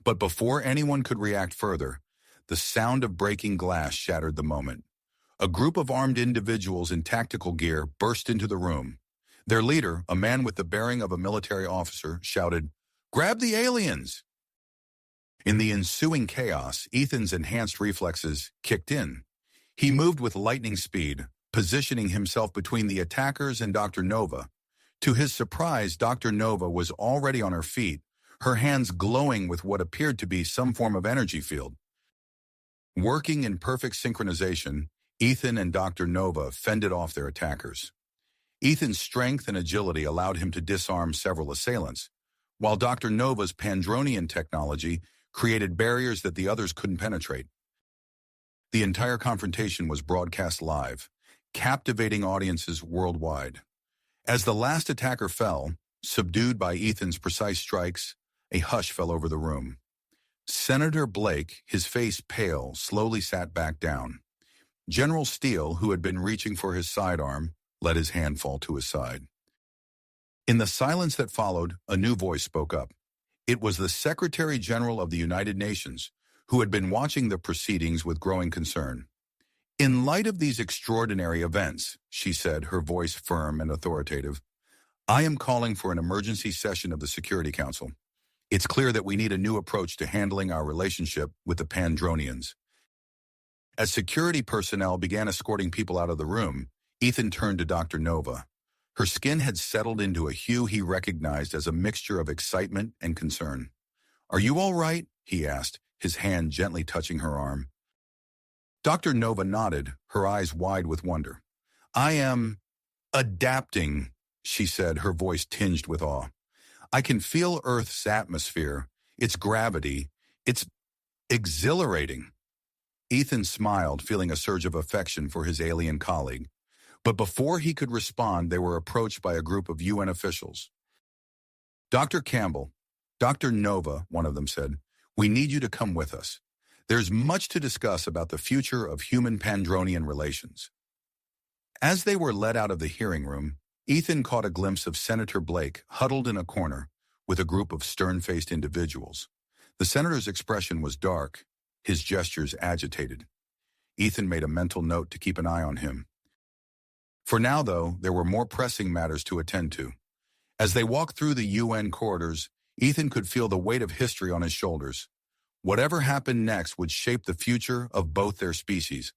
But before anyone could react further, the sound of breaking glass shattered the moment. A group of armed individuals in tactical gear burst into the room. Their leader, a man with the bearing of a military officer, shouted, "Grab the aliens!" In the ensuing chaos, Ethan's enhanced reflexes kicked in. He moved with lightning speed, positioning himself between the attackers and Dr. Nova. To his surprise, Dr. Nova was already on her feet, her hands glowing with what appeared to be some form of energy field. Working in perfect synchronization, Ethan and Dr. Nova fended off their attackers. Ethan's strength and agility allowed him to disarm several assailants, while Dr. Nova's Pandronian technology created barriers that the others couldn't penetrate. The entire confrontation was broadcast live, captivating audiences worldwide. As the last attacker fell, subdued by Ethan's precise strikes, a hush fell over the room. Senator Blake, his face pale, slowly sat back down. General Steele, who had been reaching for his sidearm, let his hand fall to his side. In the silence that followed, a new voice spoke up. It was the Secretary General of the United Nations, who had been watching the proceedings with growing concern. In light of these extraordinary events, she said, her voice firm and authoritative, I am calling for an emergency session of the Security Council. It's clear that we need a new approach to handling our relationship with the Pandronians. As security personnel began escorting people out of the room, Ethan turned to Dr. Nova. Her skin had settled into a hue he recognized as a mixture of excitement and concern. Are you all right? He asked, his hand gently touching her arm. Dr. Nova nodded, her eyes wide with wonder. I am adapting, she said, her voice tinged with awe. I can feel Earth's atmosphere, its gravity, it's exhilarating. Ethan smiled, feeling a surge of affection for his alien colleague. But before he could respond, they were approached by a group of UN officials. Dr. Campbell, Dr. Nova, one of them said, we need you to come with us. There's much to discuss about the future of human-Pandronian relations. As they were led out of the hearing room, Ethan caught a glimpse of Senator Blake huddled in a corner with a group of stern-faced individuals. The senator's expression was dark, his gestures agitated. Ethan made a mental note to keep an eye on him. For now, though, there were more pressing matters to attend to. As they walked through the UN corridors, Ethan could feel the weight of history on his shoulders. Whatever happened next would shape the future of both their species.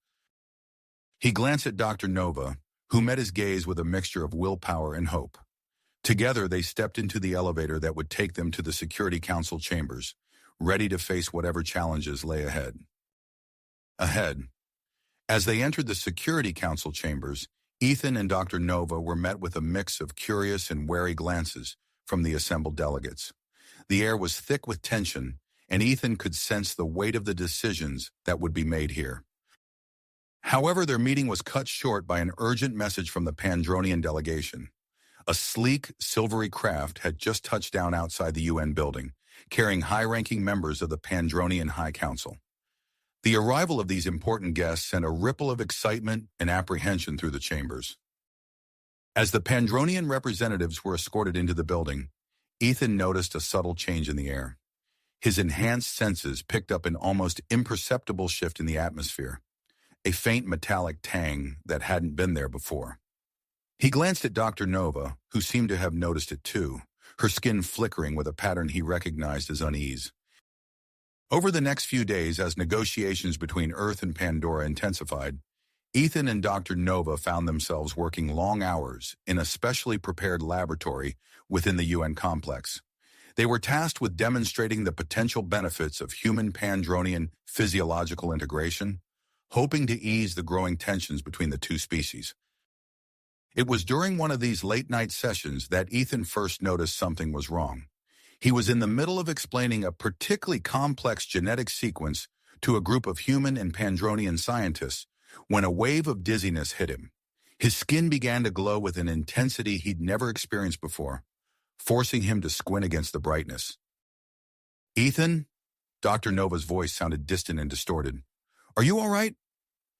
He glanced at Dr. Nova, who met his gaze with a mixture of willpower and hope. Together, they stepped into the elevator that would take them to the Security Council chambers, ready to face whatever challenges lay ahead. As they entered the Security Council chambers, Ethan and Dr. Nova were met with a mix of curious and wary glances from the assembled delegates. The air was thick with tension, and Ethan could sense the weight of the decisions that would be made here. However, their meeting was cut short by an urgent message from the Pandronian delegation. A sleek, silvery craft had just touched down outside the UN building, carrying high-ranking members of the Pandronian High Council. The arrival of these important guests sent a ripple of excitement and apprehension through the chambers. As the Pandronian representatives were escorted into the building, Ethan noticed a subtle change in the air. His enhanced senses picked up an almost imperceptible shift in the atmosphere, a faint metallic tang that hadn't been there before. He glanced at Dr. Nova, who seemed to have noticed it too, her skin flickering with a pattern he recognized as unease. Over the next few days, as negotiations between Earth and Pandora intensified, Ethan and Dr. Nova found themselves working long hours in a specially prepared laboratory within the UN complex. They were tasked with demonstrating the potential benefits of human-Pandronian physiological integration, hoping to ease the growing tensions between the two species. It was during one of these late-night sessions that Ethan first noticed something was wrong. He was in the middle of explaining a particularly complex genetic sequence to a group of human and Pandronian scientists when a wave of dizziness hit him. His skin began to glow with an intensity he'd never experienced before, forcing him to squint against the brightness. Ethan? Dr. Nova's voice sounded distant and distorted. Are you all right?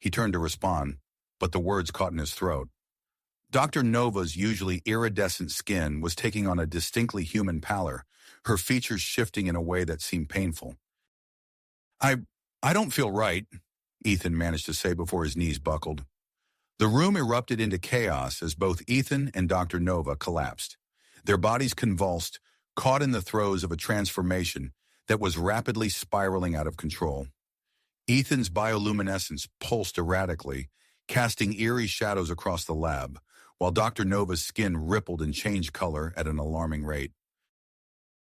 He turned to respond, but the words caught in his throat. Dr. Nova's usually iridescent skin was taking on a distinctly human pallor, her features shifting in a way that seemed painful. I don't feel right, Ethan managed to say before his knees buckled. The room erupted into chaos as both Ethan and Dr. Nova collapsed. Their bodies convulsed, caught in the throes of a transformation that was rapidly spiraling out of control. Ethan's bioluminescence pulsed erratically, casting eerie shadows across the lab, while Dr. Nova's skin rippled and changed color at an alarming rate.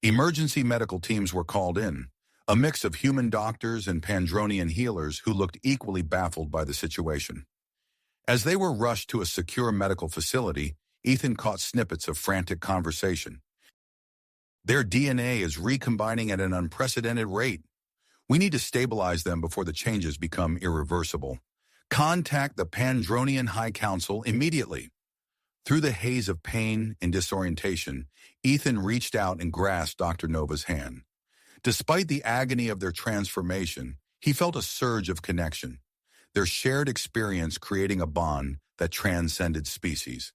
Emergency medical teams were called in, a mix of human doctors and Pandronian healers who looked equally baffled by the situation. As they were rushed to a secure medical facility, Ethan caught snippets of frantic conversation. Their DNA is recombining at an unprecedented rate. We need to stabilize them before the changes become irreversible. Contact the Pandronian High Council immediately. Through the haze of pain and disorientation, Ethan reached out and grasped Dr. Nova's hand. Despite the agony of their transformation, he felt a surge of connection. their shared experience creating a bond that transcended species.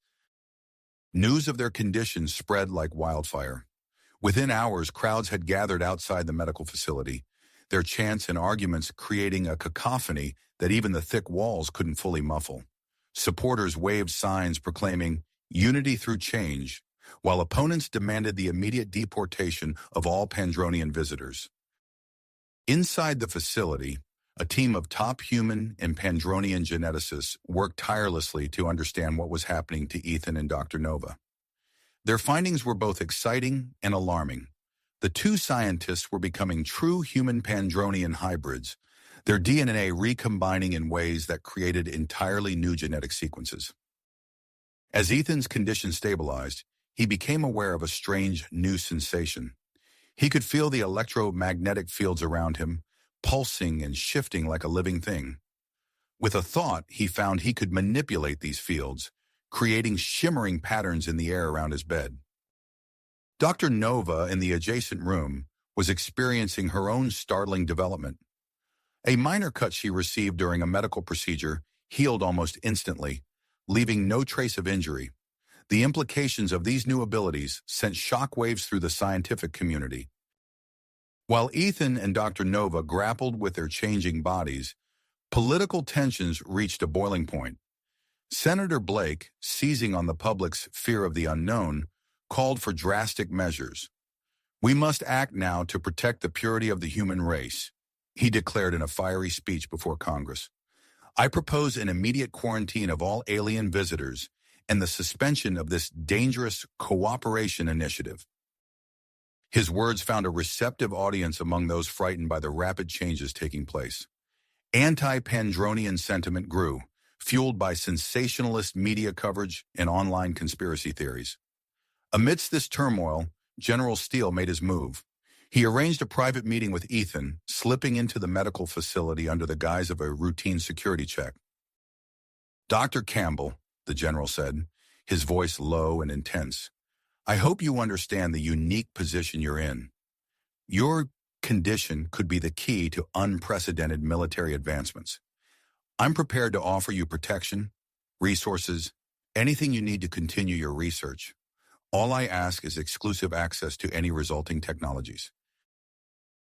News of their condition spread like wildfire. Within hours, crowds had gathered outside the medical facility, their chants and arguments creating a cacophony that even the thick walls couldn't fully muffle. Supporters waved signs proclaiming unity through change, while opponents demanded the immediate deportation of all Pandronian visitors. Inside the facility, a team of top human and Pandronian geneticists worked tirelessly to understand what was happening to Ethan and Dr. Nova. Their findings were both exciting and alarming. The two scientists were becoming true human Pandronian hybrids, their DNA recombining in ways that created entirely new genetic sequences. As Ethan's condition stabilized, he became aware of a strange new sensation. He could feel the electromagnetic fields around him, pulsing and shifting like a living thing. With a thought, he found he could manipulate these fields, creating shimmering patterns in the air around his bed. Dr. Nova, in the adjacent room, was experiencing her own startling development. A minor cut she received during a medical procedure healed almost instantly, leaving no trace of injury. The implications of these new abilities sent shockwaves through the scientific community. While Ethan and Dr. Nova grappled with their changing bodies, political tensions reached a boiling point. Senator Blake, seizing on the public's fear of the unknown, called for drastic measures. "We must act now to protect the purity of the human race," he declared in a fiery speech before Congress. "I propose an immediate quarantine of all alien visitors and the suspension of this dangerous cooperation initiative." His words found a receptive audience among those frightened by the rapid changes taking place. Anti-Pandronian sentiment grew, fueled by sensationalist media coverage and online conspiracy theories. Amidst this turmoil, General Steele made his move. He arranged a private meeting with Ethan, slipping into the medical facility under the guise of a routine security check. "Dr. Campbell," the general said, his voice low and intense, "I hope you understand the unique position you're in. Your condition could be the key to unprecedented military advancements. I'm prepared to offer you protection, resources, anything you need to continue your research. All I ask is exclusive access to any resulting technologies."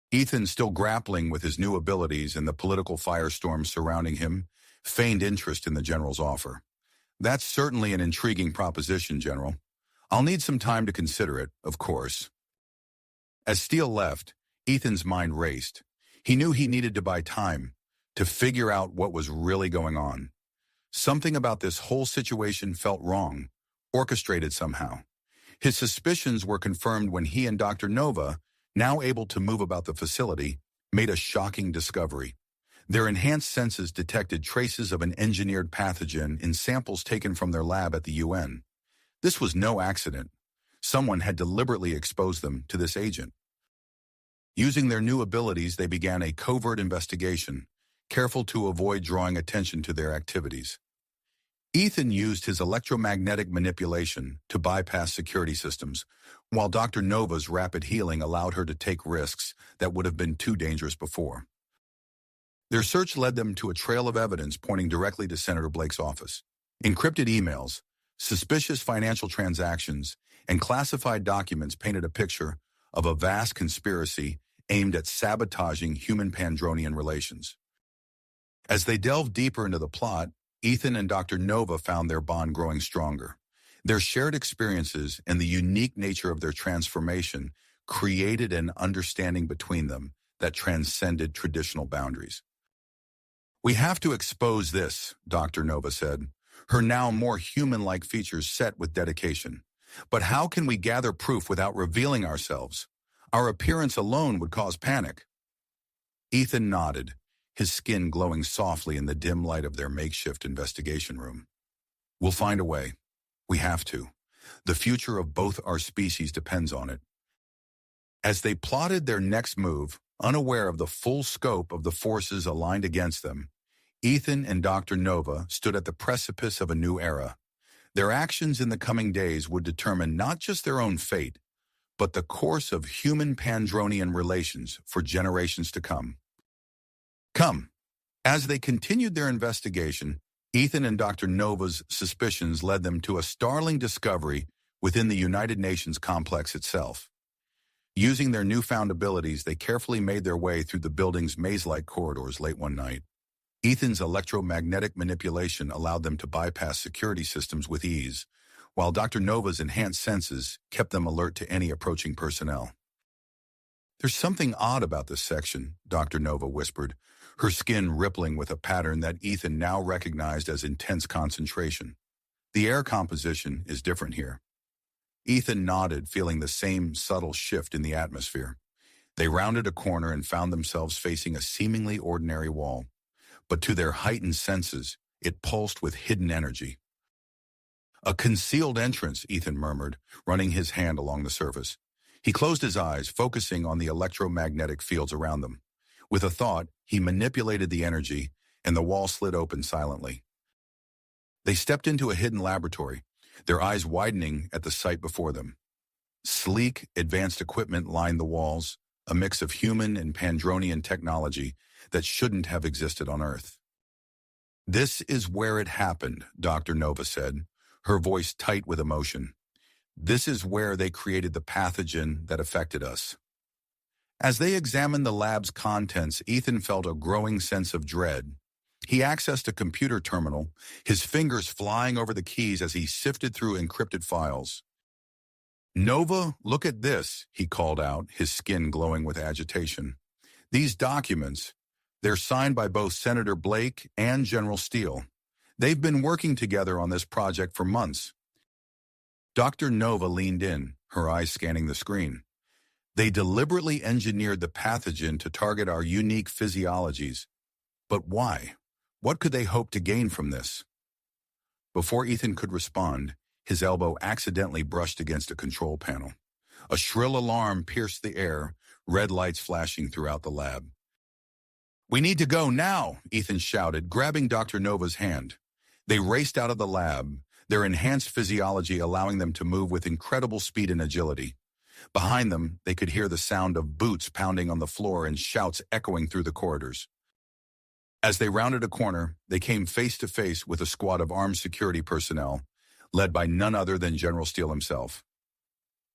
Ethan, still grappling with his new abilities and the political firestorm surrounding him, feigned interest in the general's offer. "That's certainly an intriguing proposition, General. I'll need some time to consider it, of course." As Steele left, Ethan's mind raced. He knew he needed to buy time to figure out what was really going on. Something about this whole situation felt wrong, orchestrated somehow. His suspicions were confirmed when he and Dr. Nova, now able to move about the facility, made a shocking discovery. Their enhanced senses detected traces of an engineered pathogen in samples taken from their lab at the UN. This was no accident. Someone had deliberately exposed them to this agent. Using their new abilities, they began a covert investigation, careful to avoid drawing attention to their activities. Ethan used his electromagnetic manipulation to bypass security systems, while Dr. Nova's rapid healing allowed her to take risks that would have been too dangerous before. Their search led them to a trail of evidence pointing directly to Senator Blake's office. Encrypted emails, suspicious financial transactions, and classified documents painted a picture of a vast conspiracy aimed at sabotaging human Pandronian relations. As they delved deeper into the plot, Ethan and Dr. Nova found their bond growing stronger. Their shared experiences and the unique nature of their transformation created an understanding between them that transcended traditional boundaries. "We have to expose this," Dr. Nova said, her now more human-like features set with dedication. "But how can we gather proof without revealing ourselves? Our appearance alone would cause panic." Ethan nodded, his skin glowing softly in the dim light of their makeshift investigation room. "We'll find a way. We have to. The future of both our species depends on it." As they plotted their next move, unaware of the full scope of the forces aligned against them, Ethan and Dr. Nova stood at the precipice of a new era. Their actions in the coming days would determine not just their own fate, but the course of human Pandronian relations for generations to come. "Come," As they continued their investigation, Ethan and Dr. Nova's suspicions led them to a startling discovery within the United Nations complex itself. Using their newfound abilities, they carefully made their way through the building's maze-like corridors late one night. Ethan's electromagnetic manipulation allowed them to bypass security systems with ease, while Dr. Nova's enhanced senses kept them alert to any approaching personnel. "There's something odd about this section," Dr. Nova whispered, her skin rippling with a pattern that Ethan now recognized as intense concentration. "The air composition is different here." Ethan nodded, feeling the same subtle shift in the atmosphere. They rounded a corner and found themselves facing a seemingly ordinary wall. But to their heightened senses, it pulsed with hidden energy. "A concealed entrance," Ethan murmured, running his hand along the surface. He closed his eyes, focusing on the electromagnetic fields around them. With a thought, he manipulated the energy, and the wall slid open silently. They stepped into a hidden laboratory, their eyes widening at the sight before them. Sleek, advanced equipment lined the walls, a mix of human and Pandronian technology that shouldn't have existed on Earth. "This is where it happened," Dr. Nova said, her voice tight with emotion. "This is where they created the pathogen that affected us." As they examined the lab's contents, Ethan felt a growing sense of dread. He accessed a computer terminal, his fingers flying over the keys as he sifted through encrypted files. "Nova, look at this," he called out, his skin glowing with agitation. "These documents, they're signed by both Senator Blake and General Steele. They've been working together on this project for months." Dr. Nova leaned in, her eyes scanning the screen. "They deliberately engineered the pathogen to target our unique physiologies. But why? What could they hope to gain from this?" Before Ethan could respond, his elbow accidentally brushed against a control panel. A shrill alarm pierced the air, red lights flashing throughout the lab. "We need to go now," Ethan shouted, grabbing Dr. Nova's hand. They raced out of the lab, their enhanced physiology allowing them to move with incredible speed and agility. Behind them, they could hear the sound of boots pounding on the floor and shouts echoing through the corridors. As they rounded a corner, they came face to face with a squad of armed security personnel, led by none other than General Steele himself.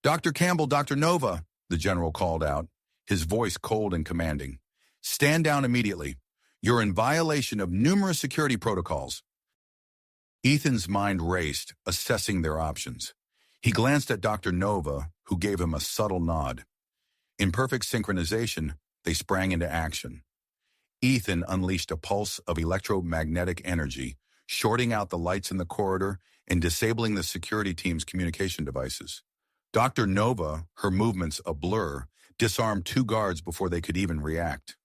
"Dr. Campbell, Dr. Nova," the general called out, his voice cold and commanding. "Stand down immediately. You're in violation of numerous security protocols." Ethan's mind raced, assessing their options. He glanced at Dr. Nova, who gave him a subtle nod. In perfect synchronization, they sprang into action. Ethan unleashed a pulse of electromagnetic energy, shorting out the lights in the corridor and disabling the security team's communication devices. Dr. Nova, her movements a blur, disarmed two guards before they could even react.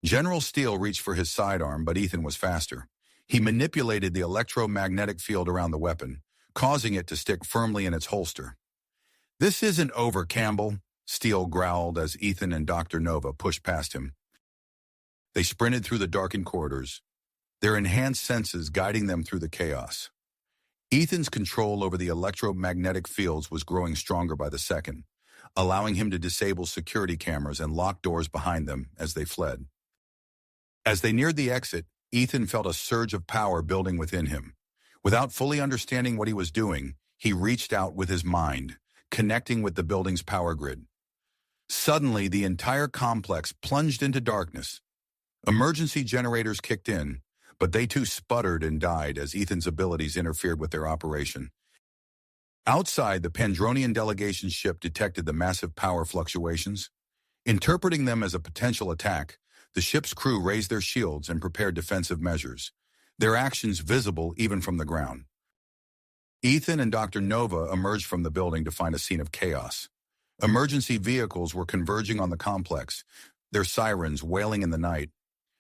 General Steele reached for his sidearm, but Ethan was faster. He manipulated the electromagnetic field around the weapon, causing it to stick firmly in its holster. "This isn't over, Campbell," Steele growled as Ethan and Dr. Nova pushed past him. They sprinted through the darkened corridors, their enhanced senses guiding them through the chaos. Ethan's control over the electromagnetic fields was growing stronger by the second, allowing him to disable security cameras and lock doors behind them as they fled. As they neared the exit, Ethan felt a surge of power building within him. Without fully understanding what he was doing, he reached out with his mind, connecting with the building's power grid. Suddenly, the entire complex plunged into darkness. Emergency generators kicked in, but they too sputtered and died as Ethan's abilities interfered with their operation. Outside, the Pandronian delegation ship detected the massive power fluctuations. Interpreting them as a potential attack, the ship's crew raised their shields and prepared defensive measures, their actions visible even from the ground. Ethan and Dr. Nova emerged from the building to find a scene of chaos. Emergency vehicles were converging on the complex, their sirens wailing in the night.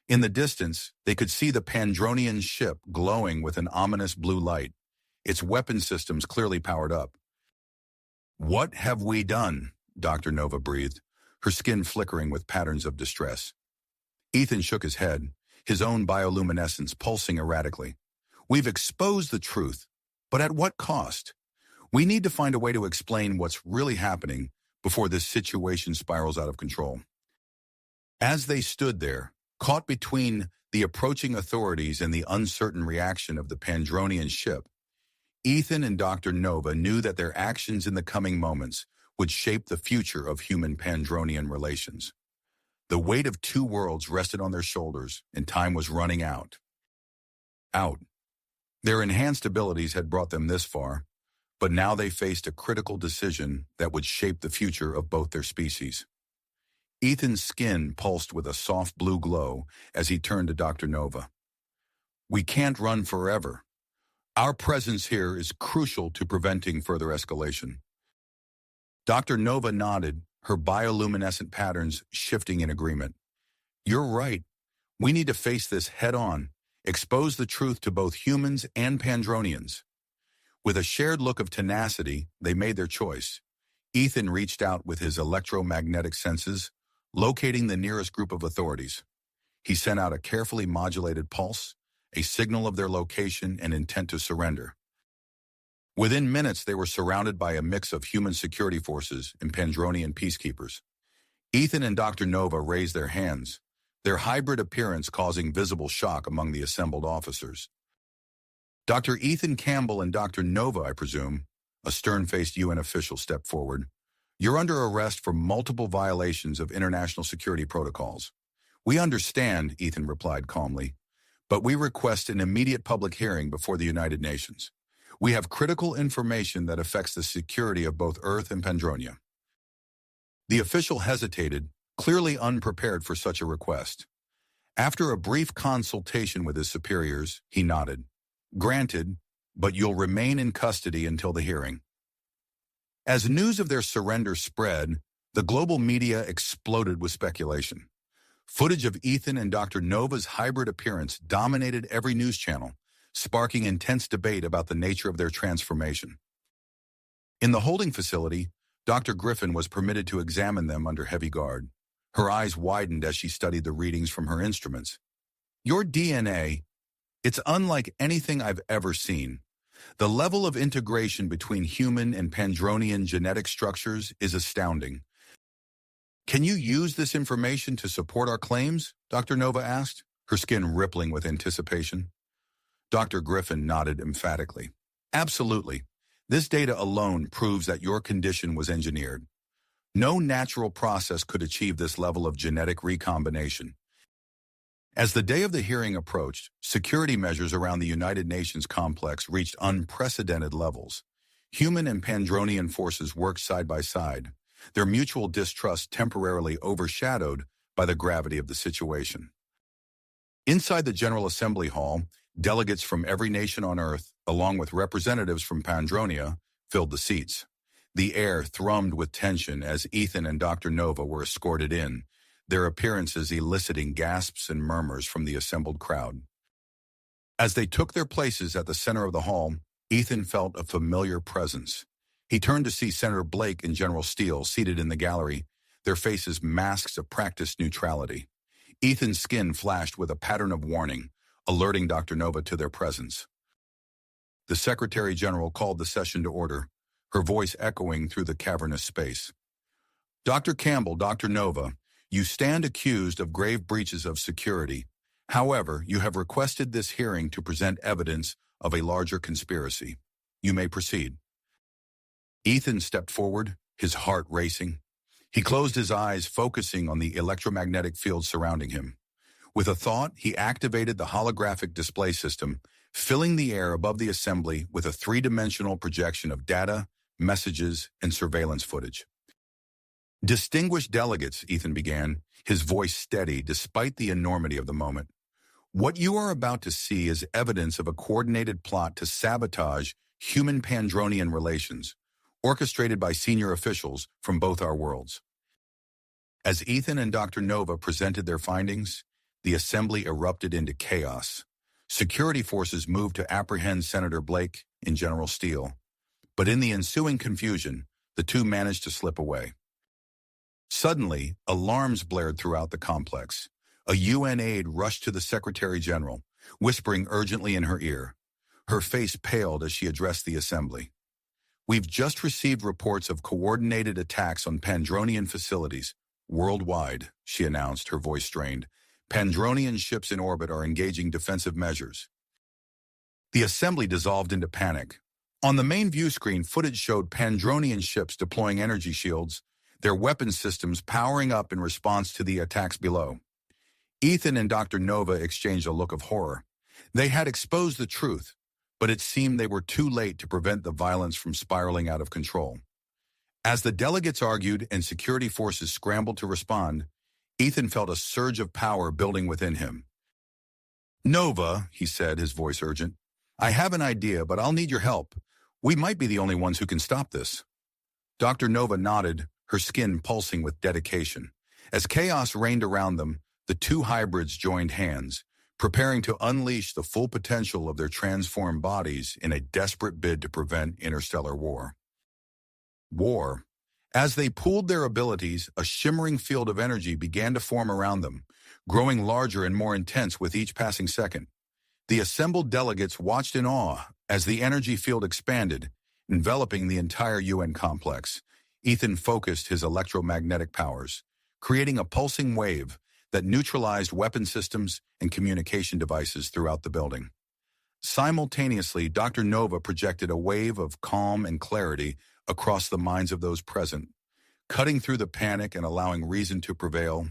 In the distance, they could see the Pandronian ship glowing with an ominous blue light, its weapon systems clearly powered up. "What have we done?" Dr. Nova breathed, her skin flickering with patterns of distress. Ethan shook his head, his own bioluminescence pulsing erratically. "We've exposed the truth, but at what cost? We need to find a way to explain what's really happening before this situation spirals out of control." As they stood there, caught between the approaching authorities and the uncertain reaction of the Pandronian ship, Ethan and Dr. Nova knew that their actions in the coming moments would shape the future of human-Pandronian relations. The weight of two worlds rested on their shoulders, and time was running out. Their enhanced abilities had brought them this far, but now they faced a critical decision that would shape the future of both their species. Ethan's skin pulsed with a soft blue glow as he turned to Dr. Nova. "We can't run forever. Our presence here is crucial to preventing further escalation." Dr. Nova nodded, her bioluminescent patterns shifting in agreement. "You're right. We need to face this head-on, expose the truth to both humans and Pandronians." With a shared look of tenacity, they made their choice. Ethan reached out with his electromagnetic senses, locating the nearest group of authorities. He sent out a carefully modulated pulse, a signal of their location and intent to surrender. Within minutes, they were surrounded by a mix of human security forces and Pandronian peacekeepers. Ethan and Dr. Nova raised their hands, their hybrid appearance causing visible shock among the assembled officers. "Dr. Ethan Campbell and Dr. Nova, I presume," a stern-faced UN official stepped forward. "You're under arrest for multiple violations of international security protocols." "We understand," Ethan replied calmly, "but we request an immediate public hearing before the United Nations. We have critical information that affects the security of both Earth and Pandronia." The official hesitated, clearly unprepared for such a request. After a brief consultation with his superiors, he nodded. "Granted, but you'll remain in custody until the hearing." As news of their surrender spread, the global media exploded with speculation. Footage of Ethan and Dr. Nova's hybrid appearance dominated every news channel, sparking intense debate about the nature of their transformation. In the holding facility, Dr. Griffin was permitted to examine them under heavy guard. Her eyes widened as she studied the readings from her instruments. "Your DNA, it's unlike anything I've ever seen. The level of integration between human and Pandronian genetic structures is astounding." "Can you use this information to support our claims?" Dr. Nova asked, her skin rippling with anticipation. Dr. Griffin nodded emphatically. "Absolutely. This data alone proves that your condition was engineered. No natural process could achieve this level of genetic recombination." As the day of the hearing approached, security measures around the United Nations complex reached unprecedented levels. Human and Pandronian forces worked side by side, their mutual distrust temporarily overshadowed by the gravity of the situation. Inside the General Assembly Hall, delegates from every nation on Earth, along with representatives from Pandronia, filled the seats. The air thrummed with tension as Ethan and Dr. Nova were escorted in, their appearances eliciting gasps and murmurs from the assembled crowd. As they took their places at the center of the hall, Ethan felt a familiar presence. He turned to see Senator Blake and General Steele seated in the gallery, their faces masks of practiced neutrality. Ethan's skin flashed with a pattern of warning, alerting Dr. Nova to their presence. The Secretary General called the session to order, her voice echoing through the cavernous space. "Dr. Campbell, Dr. Nova, you stand accused of grave breaches of security. However, you have requested this hearing to present evidence of a larger conspiracy. You may proceed." Ethan stepped forward, his heart racing. He closed his eyes, focusing on the electromagnetic field surrounding him. With a thought, he activated the holographic display system, filling the air above the assembly with a three-dimensional projection of data, messages, and surveillance footage. "Distinguished delegates," Ethan began, his voice steady despite the enormity of the moment. "What you are about to see is evidence of a coordinated plot to sabotage human-Pandronian relations, orchestrated by senior officials from both our worlds." As Ethan and Dr. Nova presented their findings, the assembly erupted into chaos. Security forces moved to apprehend Senator Blake and General Steele. But in the ensuing confusion, the two managed to slip away. Suddenly, alarms blared throughout the complex. A UN aide rushed to the Secretary General, whispering urgently in her ear. Her face paled as she addressed the assembly. "We've just received reports of coordinated attacks on Pandronian facilities worldwide," she announced, her voice strained. Pandronian ships in orbit are engaging defensive measures. The assembly dissolved into panic. On the main view screen, footage showed Pandronian ships deploying energy shields, their weapon systems powering up in response to the attacks below. Ethan and Dr. Nova exchanged a look of horror. They had exposed the truth, but it seemed they were too late to prevent the violence from spiraling out of control. As the delegates argued and security forces scrambled to respond, Ethan felt a surge of power building within him. "Nova," he said, his voice urgent, "I have an idea, but I'll need your help. We might be the only ones who can stop this." Dr. Nova nodded, her skin pulsing with dedication. As chaos reigned around them, the two hybrids joined hands, preparing to unleash the full potential of their transformed bodies in a desperate bid to prevent interstellar war. As they pooled their abilities, a shimmering field of energy began to form around them, growing larger and more intense with each passing second. The assembled delegates watched in awe as the energy field expanded, enveloping the entire UN complex. Ethan focused his electromagnetic powers, creating a pulsing wave that neutralized weapon systems and communication devices throughout the building. Simultaneously, Dr. Nova projected a wave of calm and clarity across the minds of those present, cutting through the panic and allowing reason to prevail.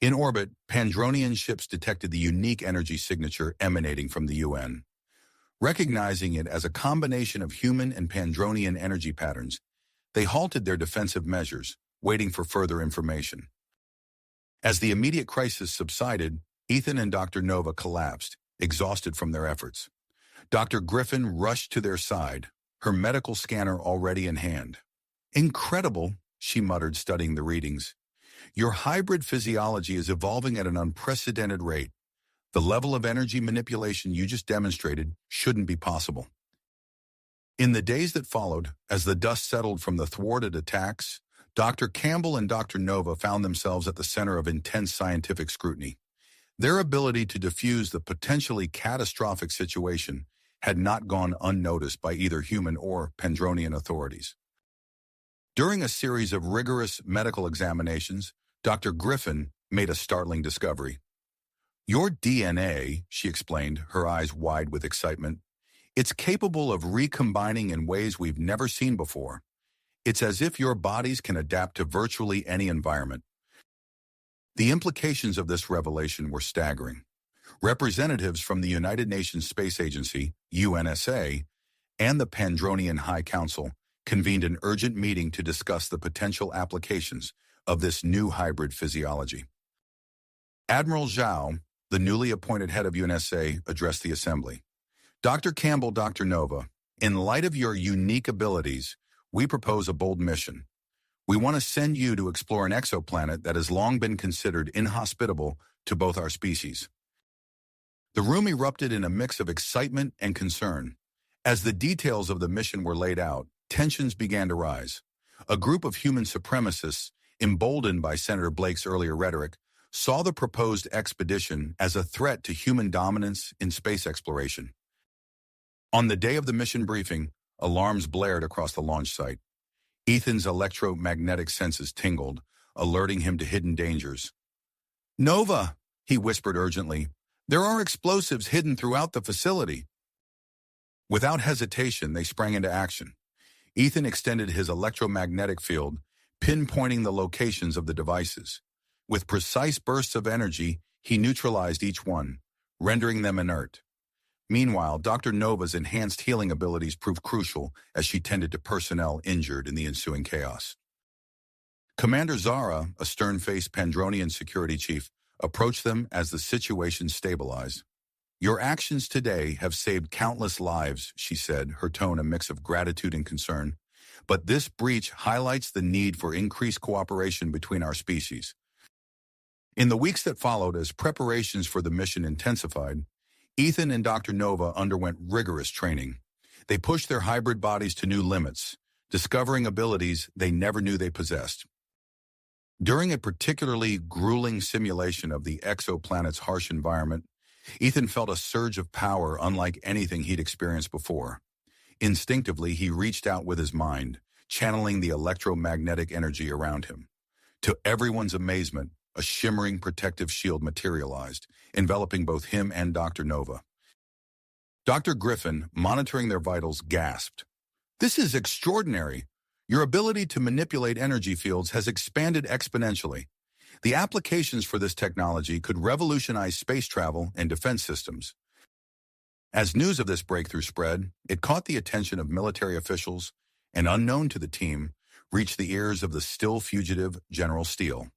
In orbit, Pandronian ships detected the unique energy signature emanating from the UN. Recognizing it as a combination of human and Pandronian energy patterns, they halted their defensive measures, waiting for further information. As the immediate crisis subsided, Ethan and Dr. Nova collapsed, exhausted from their efforts. Dr. Griffin rushed to their side, her medical scanner already in hand. "Incredible," she muttered, studying the readings. "Your hybrid physiology is evolving at an unprecedented rate. The level of energy manipulation you just demonstrated shouldn't be possible." In the days that followed, as the dust settled from the thwarted attacks, Dr. Campbell and Dr. Nova found themselves at the center of intense scientific scrutiny. Their ability to diffuse the potentially catastrophic situation had not gone unnoticed by either human or Pandronian authorities. During a series of rigorous medical examinations, Dr. Griffin made a startling discovery. "Your DNA," she explained, her eyes wide with excitement, "it's capable of recombining in ways we've never seen before. It's as if your bodies can adapt to virtually any environment." The implications of this revelation were staggering. Representatives from the United Nations Space Agency, UNSA, and the Pandronian High Council convened an urgent meeting to discuss the potential applications of this new hybrid physiology. Admiral Zhao, the newly appointed head of UNSA, addressed the assembly. "Dr. Campbell, Dr. Nova, in light of your unique abilities, we propose a bold mission. We want to send you to explore an exoplanet that has long been considered inhospitable to both our species." The room erupted in a mix of excitement and concern. As the details of the mission were laid out, tensions began to rise. A group of human supremacists, emboldened by Senator Blake's earlier rhetoric, saw the proposed expedition as a threat to human dominance in space exploration. On the day of the mission briefing, alarms blared across the launch site. Ethan's electromagnetic senses tingled, alerting him to hidden dangers. "Nova," he whispered urgently, "there are explosives hidden throughout the facility." Without hesitation, they sprang into action. Ethan extended his electromagnetic field, pinpointing the locations of the devices. With precise bursts of energy, he neutralized each one, rendering them inert. Meanwhile, Dr. Nova's enhanced healing abilities proved crucial as she tended to personnel injured in the ensuing chaos. Commander Zara, a stern-faced Pandronian security chief, approached them as the situation stabilized. "Your actions today have saved countless lives," she said, her tone a mix of gratitude and concern. "But this breach highlights the need for increased cooperation between our species." In the weeks that followed, as preparations for the mission intensified, Ethan and Dr. Nova underwent rigorous training. They pushed their hybrid bodies to new limits, discovering abilities they never knew they possessed. During a particularly grueling simulation of the exoplanet's harsh environment, Ethan felt a surge of power unlike anything he'd experienced before. Instinctively, he reached out with his mind, channeling the electromagnetic energy around him. To everyone's amazement, a shimmering protective shield materialized, enveloping both him and Dr. Nova. Dr. Griffin, monitoring their vitals, gasped. "This is extraordinary. Your ability to manipulate energy fields has expanded exponentially. The applications for this technology could revolutionize space travel and defense systems." As news of this breakthrough spread, it caught the attention of military officials and, unknown to the team, reached the ears of the still fugitive General Steele.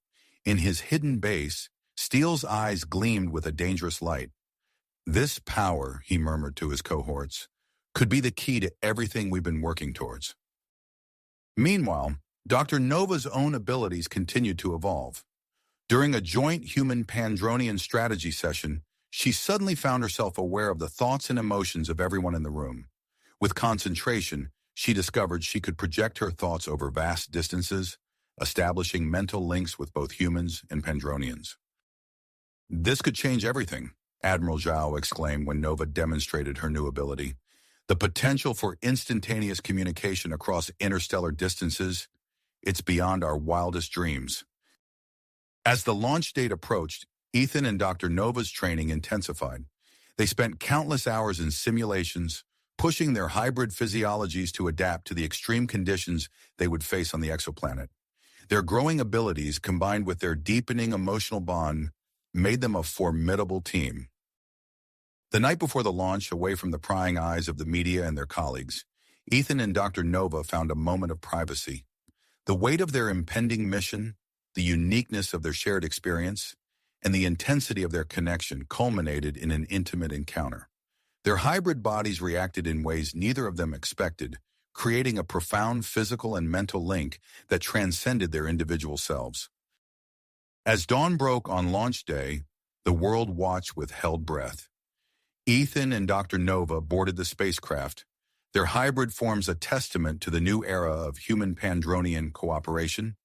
In his hidden base, Steele's eyes gleamed with a dangerous light. "This power," he murmured to his cohorts, "could be the key to everything we've been working towards." Meanwhile, Dr. Nova's own abilities continued to evolve. During a joint human-Pandronian strategy session, she suddenly found herself aware of the thoughts and emotions of everyone in the room. With concentration, she discovered she could project her thoughts over vast distances, establishing mental links with both humans and Pandronians. "This could change everything," Admiral Zhao exclaimed when Nova demonstrated her new ability. "The potential for instantaneous communication across interstellar distances, it's beyond our wildest dreams." As the launch date approached, Ethan and Dr. Nova's training intensified. They spent countless hours in simulations, pushing their hybrid physiologies to adapt to the extreme conditions they would face on the exoplanet. Their growing abilities, combined with their deepening emotional bond, made them a formidable team. The night before the launch, away from the prying eyes of the media and their colleagues, Ethan and Dr. Nova found a moment of privacy. The weight of their impending mission, the uniqueness of their shared experience, and the intensity of their connection culminated in an intimate encounter. Their hybrid bodies reacted in ways neither of them expected, creating a profound physical and mental link that transcended their individual selves. As dawn broke on launch day, the world watched with held breath. Ethan and Dr. Nova boarded the spacecraft. Their hybrid forms a testament to the new era of human-Pandronian cooperation.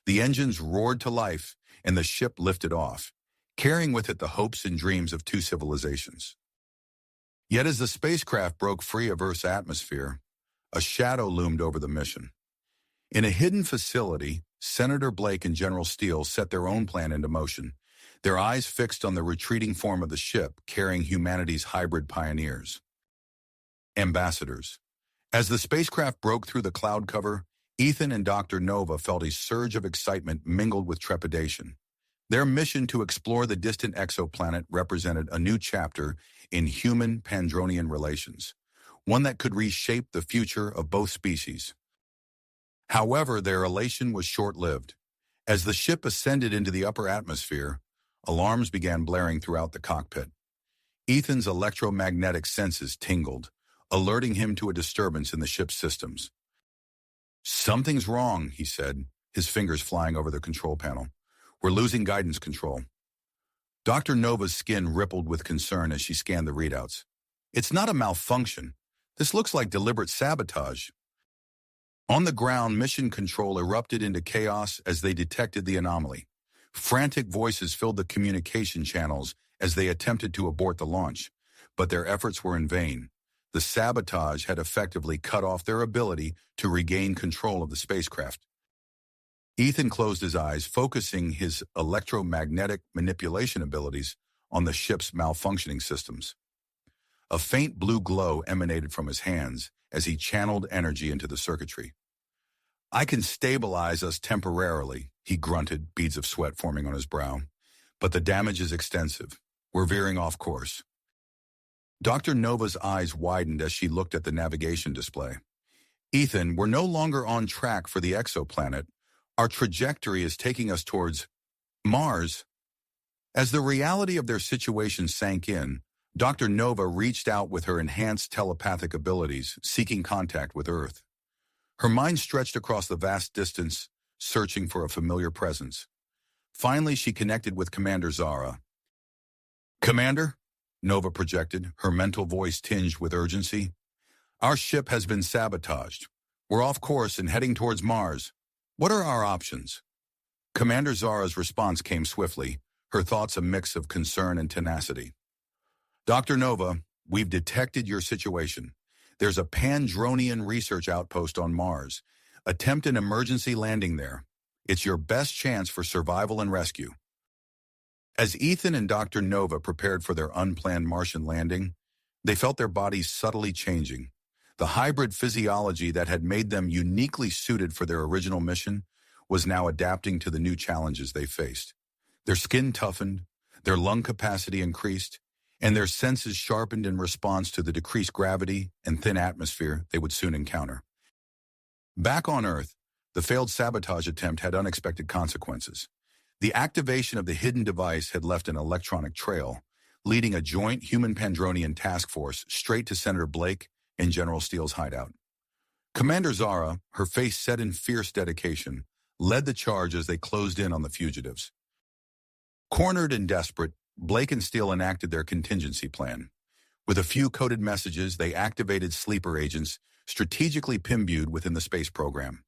The engines roared to life, and the ship lifted off, carrying with it the hopes and dreams of two civilizations. Yet as the spacecraft broke free of Earth's atmosphere, a shadow loomed over the mission. In a hidden facility, Senator Blake and General Steele set their own plan into motion, their eyes fixed on the retreating form of the ship carrying humanity's hybrid pioneers. Ambassadors. As the spacecraft broke through the cloud cover, Ethan and Dr. Nova felt a surge of excitement mingled with trepidation. Their mission to explore the distant exoplanet represented a new chapter in human-Pandronian relations, one that could reshape the future of both species. However, their elation was short-lived. As the ship ascended into the upper atmosphere, alarms began blaring throughout the cockpit. Ethan's electromagnetic senses tingled, alerting him to a disturbance in the ship's systems. "Something's wrong," he said, his fingers flying over the control panel. "We're losing guidance control." Dr. Nova's skin rippled with concern as she scanned the readouts. "It's not a malfunction. This looks like deliberate sabotage." On the ground, mission control erupted into chaos as they detected the anomaly. Frantic voices filled the communication channels as they attempted to abort the launch, but their efforts were in vain. The sabotage had effectively cut off their ability to regain control of the spacecraft. Ethan closed his eyes, focusing his electromagnetic manipulation abilities on the ship's malfunctioning systems. A faint blue glow emanated from his hands as he channeled energy into the circuitry. "I can stabilize us temporarily," he grunted, beads of sweat forming on his brow. "But the damage is extensive. We're veering off course." Dr. Nova's eyes widened as she looked at the navigation display. "Ethan, we're no longer on track for the exoplanet. Our trajectory is taking us towards Mars." As the reality of their situation sank in, Dr. Nova reached out with her enhanced telepathic abilities, seeking contact with Earth. Her mind stretched across the vast distance, searching for a familiar presence. Finally, she connected with Commander Zara. "Commander?" Nova projected, her mental voice tinged with urgency. "Our ship has been sabotaged. We're off course and heading towards Mars. What are our options?" Commander Zara's response came swiftly, her thoughts a mix of concern and tenacity. "Dr. Nova, we've detected your situation. There's a Pandronian research outpost on Mars. Attempt an emergency landing there. It's your best chance for survival and rescue." As Ethan and Dr. Nova prepared for their unplanned Martian landing, they felt their bodies subtly changing. The hybrid physiology that had made them uniquely suited for their original mission was now adapting to the new challenges they faced. Their skin toughened, their lung capacity increased, and their senses sharpened in response to the decreased gravity and thin atmosphere they would soon encounter. Back on Earth, the failed sabotage attempt had unexpected consequences. The activation of the hidden device had left an electronic trail, leading a joint human-Pandronian task force straight to Senator Blake and General Steele's hideout. Commander Zara, her face set in fierce dedication, led the charge as they closed in on the fugitives. Cornered and desperate, Blake and Steele enacted their contingency plan. With a few coded messages, they activated sleeper agents strategically imbued within the space program.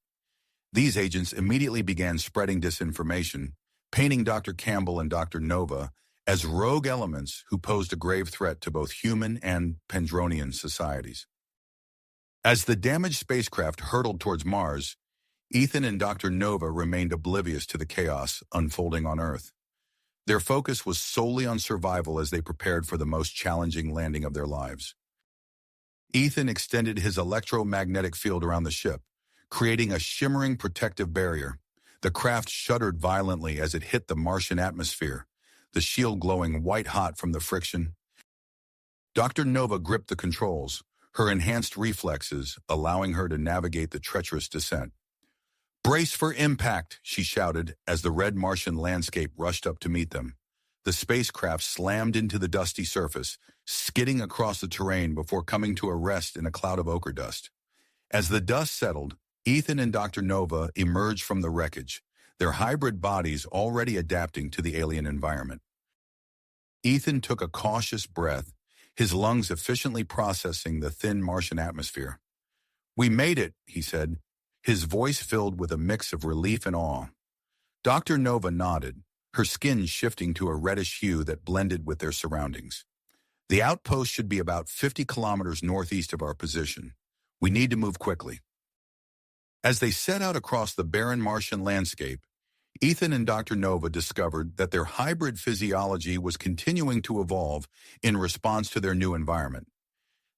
These agents immediately began spreading disinformation, painting Dr. Campbell and Dr. Nova as rogue elements who posed a grave threat to both human and Pandronian societies. As the damaged spacecraft hurtled towards Mars, Ethan and Dr. Nova remained oblivious to the chaos unfolding on Earth. Their focus was solely on survival as they prepared for the most challenging landing of their lives. Ethan extended his electromagnetic field around the ship, creating a shimmering protective barrier. The craft shuddered violently as it hit the Martian atmosphere, the shield glowing white-hot from the friction. Dr. Nova gripped the controls, her enhanced reflexes allowing her to navigate the treacherous descent. "Brace for impact," she shouted as the red Martian landscape rushed up to meet them. The spacecraft slammed into the dusty surface, skidding across the terrain before coming to a rest in a cloud of ochre dust. As the dust settled, Ethan and Dr. Nova emerged from the wreckage, their hybrid bodies already adapting to the alien environment. Ethan took a cautious breath, his lungs efficiently processing the thin Martian atmosphere. "We made it," he said, his voice filled with a mix of relief and awe. Dr. Nova nodded, her skin shifting to a reddish hue that blended with their surroundings. "The outpost should be about 50 kilometers northeast of our position. We need to move quickly." As they set out across the barren Martian landscape, Ethan and Dr. Nova discovered that their hybrid physiology was continuing to evolve in response to their new environment.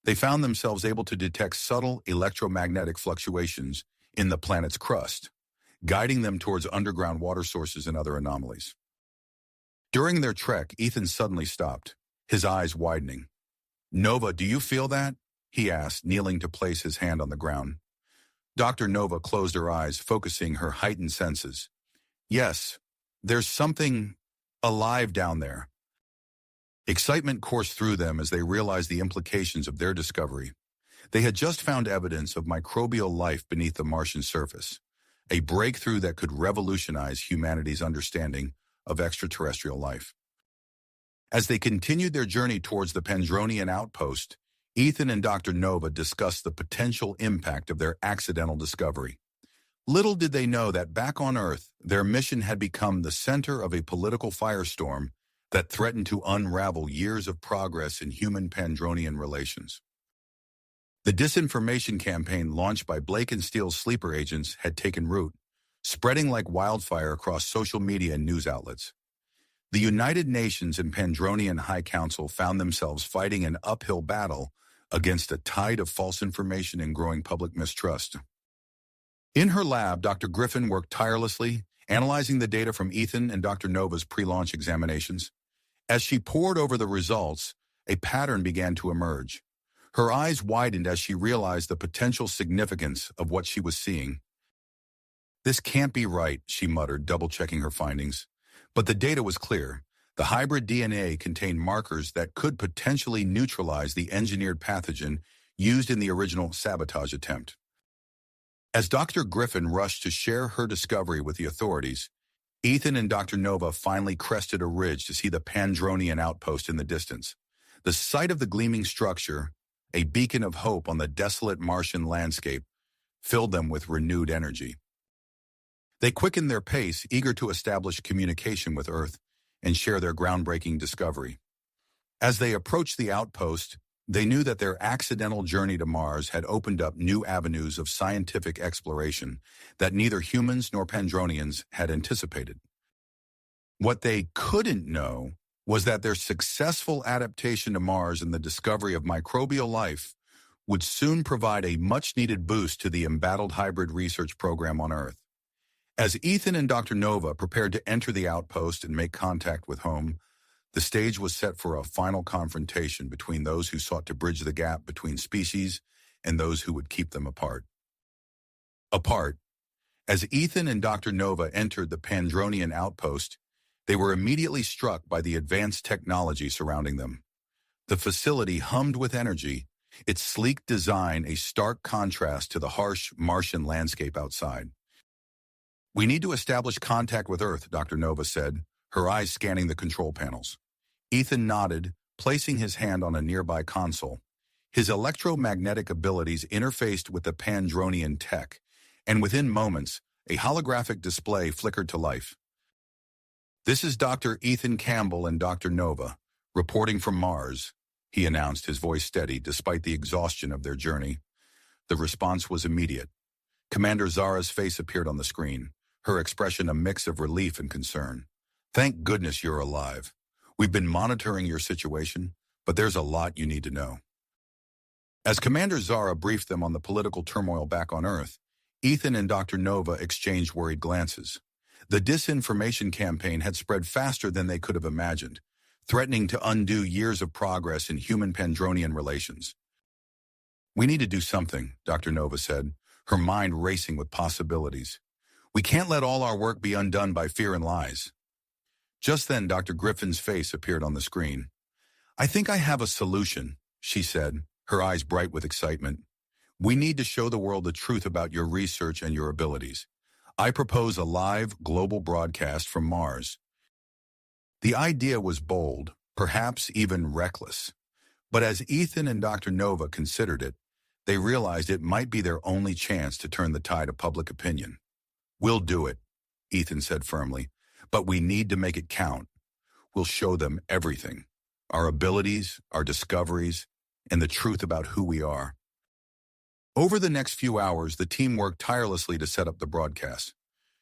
They found themselves able to detect subtle electromagnetic fluctuations in the planet's crust, guiding them towards underground water sources and other anomalies. During their trek, Ethan suddenly stopped, his eyes widening. "Nova, do you feel that?" he asked, kneeling to place his hand on the ground. Dr. Nova closed her eyes, focusing her heightened senses. "Yes, there's something alive down there." Excitement coursed through them as they realized the implications of their discovery. They had just found evidence of microbial life beneath the Martian surface, a breakthrough that could revolutionize humanity's understanding of extraterrestrial life. As they continued their journey towards the Pandronian outpost, Ethan and Dr. Nova discussed the potential impact of their accidental discovery. Little did they know that back on Earth, their mission had become the center of a political firestorm that threatened to unravel years of progress in human-Pandronian relations. The disinformation campaign launched by Blake and Steele's sleeper agents had taken root, spreading like wildfire across social media and news outlets. The United Nations and Pandronian High Council found themselves fighting an uphill battle against a tide of false information and growing public mistrust. In her lab, Dr. Griffin worked tirelessly, analyzing the data from Ethan and Dr. Nova's pre-launch examinations. As she pored over the results, a pattern began to emerge. Her eyes widened as she realized the potential significance of what she was seeing. "This can't be right," she muttered, double-checking her findings. But the data was clear. The hybrid DNA contained markers that could potentially neutralize the engineered pathogen used in the original sabotage attempt. As Dr. Griffin rushed to share her discovery with the authorities, Ethan and Dr. Nova finally crested a ridge to see the Pandronian outpost in the distance. The sight of the gleaming structure, a beacon of hope on the desolate Martian landscape, filled them with renewed energy. They quickened their pace, eager to establish communication with Earth and share their groundbreaking discovery. As they approached the outpost, they knew that their accidental journey to Mars had opened up new avenues of scientific exploration that neither humans nor Pandronians had anticipated. What they couldn't know was that their successful adaptation to Mars and the discovery of microbial life would soon provide a much-needed boost to the embattled hybrid research program on Earth. As Ethan and Dr. Nova prepared to enter the outpost and make contact with home, the stage was set for a final confrontation between those who sought to bridge the gap between species and those who would keep them apart. As Ethan and Dr. Nova entered the Pandronian outpost, they were immediately struck by the advanced technology surrounding them. The facility hummed with energy, its sleek design a stark contrast to the harsh Martian landscape outside. "We need to establish contact with Earth," Dr. Nova said, her eyes scanning the control panels. Ethan nodded, placing his hand on a nearby console. His electromagnetic abilities interfaced with the Pandronian tech, and within moments, a holographic display flickered to life. "This is Dr. Ethan Campbell and Dr. Nova, reporting from Mars," he announced, his voice steady despite the exhaustion of their journey. The response was immediate. Commander Zara's face appeared on the screen, her expression a mix of relief and concern. "Thank goodness you're alive. We've been monitoring your situation, but there's a lot you need to know." As Commander Zara briefed them on the political turmoil back on Earth, Ethan and Dr. Nova exchanged worried glances. The disinformation campaign had spread faster than they could have imagined, threatening to undo years of progress in human-Pandronian relations. "We need to do something," Dr. Nova said, her mind racing with possibilities. "We can't let all our work be undone by fear and lies." Just then, Dr. Griffin's face appeared on the screen. "I think I have a solution," she said, her eyes bright with excitement. "We need to show the world the truth about your research and your abilities. I propose a live, global broadcast from Mars." The idea was bold, perhaps even reckless. But as Ethan and Dr. Nova considered it, they realized it might be their only chance to turn the tide of public opinion. "We'll do it," Ethan said firmly, "but we need to make it count. We'll show them everything, our abilities, our discoveries, and the truth about who we are." Over the next few hours, the team worked tirelessly to set up the broadcast.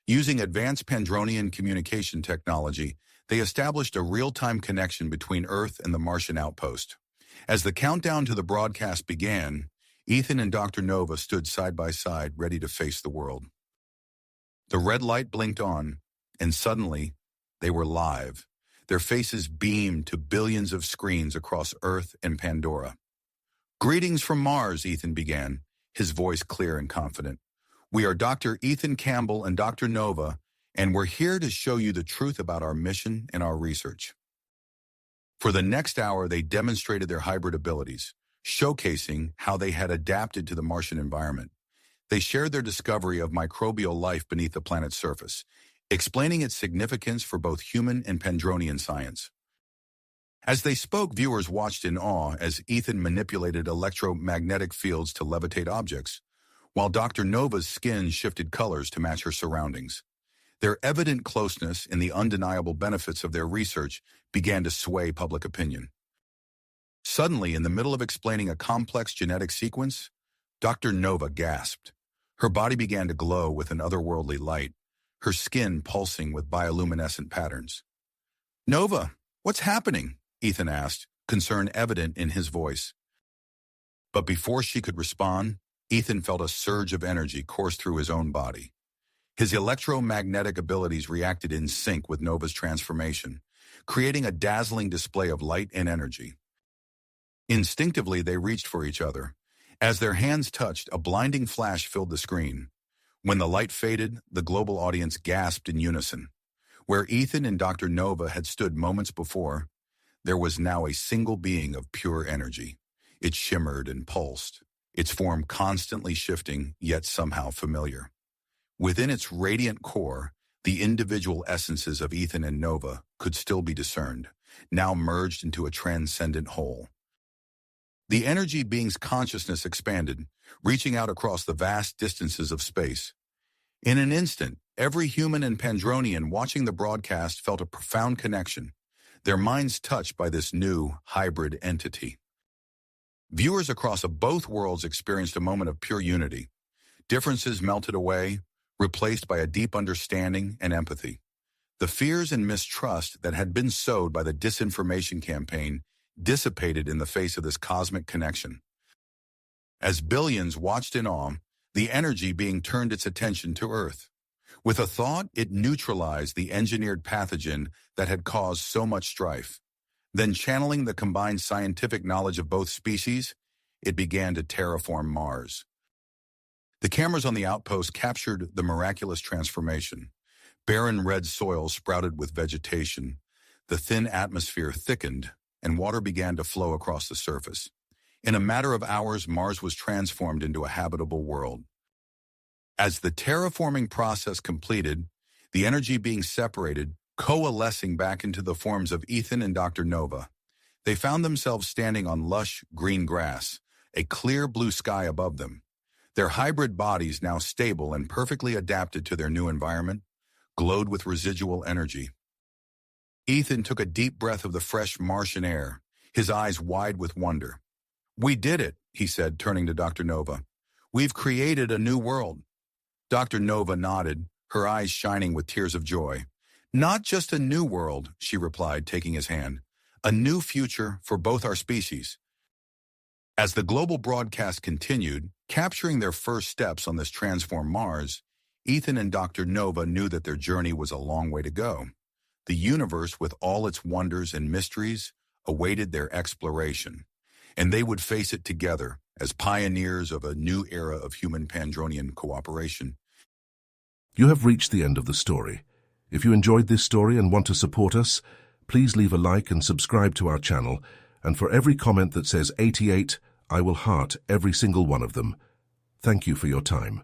Using advanced Pandronian communication technology, they established a real-time connection between Earth and the Martian outpost. As the countdown to the broadcast began, Ethan and Dr. Nova stood side by side, ready to face the world. The red light blinked on, and suddenly, they were live. Their faces beamed to billions of screens across Earth and Pandora. "Greetings from Mars," Ethan began, his voice clear and confident. "We are Dr. Ethan Campbell and Dr. Nova, and we're here to show you the truth about our mission and our research." For the next hour, they demonstrated their hybrid abilities, showcasing how they had adapted to the Martian environment. They shared their discovery of microbial life beneath the planet's surface, explaining its significance for both human and Pandronian science. As they spoke, viewers watched in awe as Ethan manipulated electromagnetic fields to levitate objects, while Dr. Nova's skin shifted colors to match her surroundings. Their evident closeness and the undeniable benefits of their research began to sway public opinion. Suddenly, in the middle of explaining a complex genetic sequence, Dr. Nova gasped. Her body began to glow with an otherworldly light, her skin pulsing with bioluminescent patterns. "Nova, what's happening?" Ethan asked, concern evident in his voice. But before she could respond, Ethan felt a surge of energy course through his own body. His electromagnetic abilities reacted in sync with Nova's transformation, creating a dazzling display of light and energy. Instinctively, they reached for each other. As their hands touched, a blinding flash filled the screen. When the light faded, the global audience gasped in unison. Where Ethan and Dr. Nova had stood moments before, there was now a single being of pure energy. It shimmered and pulsed, its form constantly shifting, yet somehow familiar. Within its radiant core, the individual essences of Ethan and Nova could still be discerned, now merged into a transcendent whole. The energy being's consciousness expanded, reaching out across the vast distances of space. In an instant, every human and Pandronian watching the broadcast felt a profound connection, their minds touched by this new, hybrid entity. Viewers across both worlds experienced a moment of pure unity. Differences melted away, replaced by a deep understanding and empathy. The fears and mistrust that had been sowed by the disinformation campaign dissipated in the face of this cosmic connection. As billions watched in awe, the energy being turned its attention to Earth. With a thought, it neutralized the engineered pathogen that had caused so much strife. Then, channeling the combined scientific knowledge of both species, it began to terraform Mars. The cameras on the outpost captured the miraculous transformation. Barren red soil sprouted with vegetation. The thin atmosphere thickened, and water began to flow across the surface. In a matter of hours, Mars was transformed into a habitable world. As the terraforming process completed, the energy being separated, coalescing back into the forms of Ethan and Dr. Nova, they found themselves standing on lush, green grass, a clear blue sky above them. Their hybrid bodies, now stable and perfectly adapted to their new environment, glowed with residual energy. Ethan took a deep breath of the fresh Martian air, his eyes wide with wonder. "We did it," he said, turning to Dr. Nova. "We've created a new world." Dr. Nova nodded, her eyes shining with tears of joy. "Not just a new world," she replied, taking his hand. "A new future for both our species." As the global broadcast continued, capturing their first steps on this transformed Mars, Ethan and Dr. Nova knew that their journey was a long way to go. The universe, with all its wonders and mysteries, awaited their exploration, and they would face it together as pioneers of a new era of human-Pandronian cooperation.
You have reached the end of the story. If you enjoyed this story and want to support us, please leave a like and subscribe to our channel, and for every comment that says 88, I will heart every single one of them. Thank you for your time.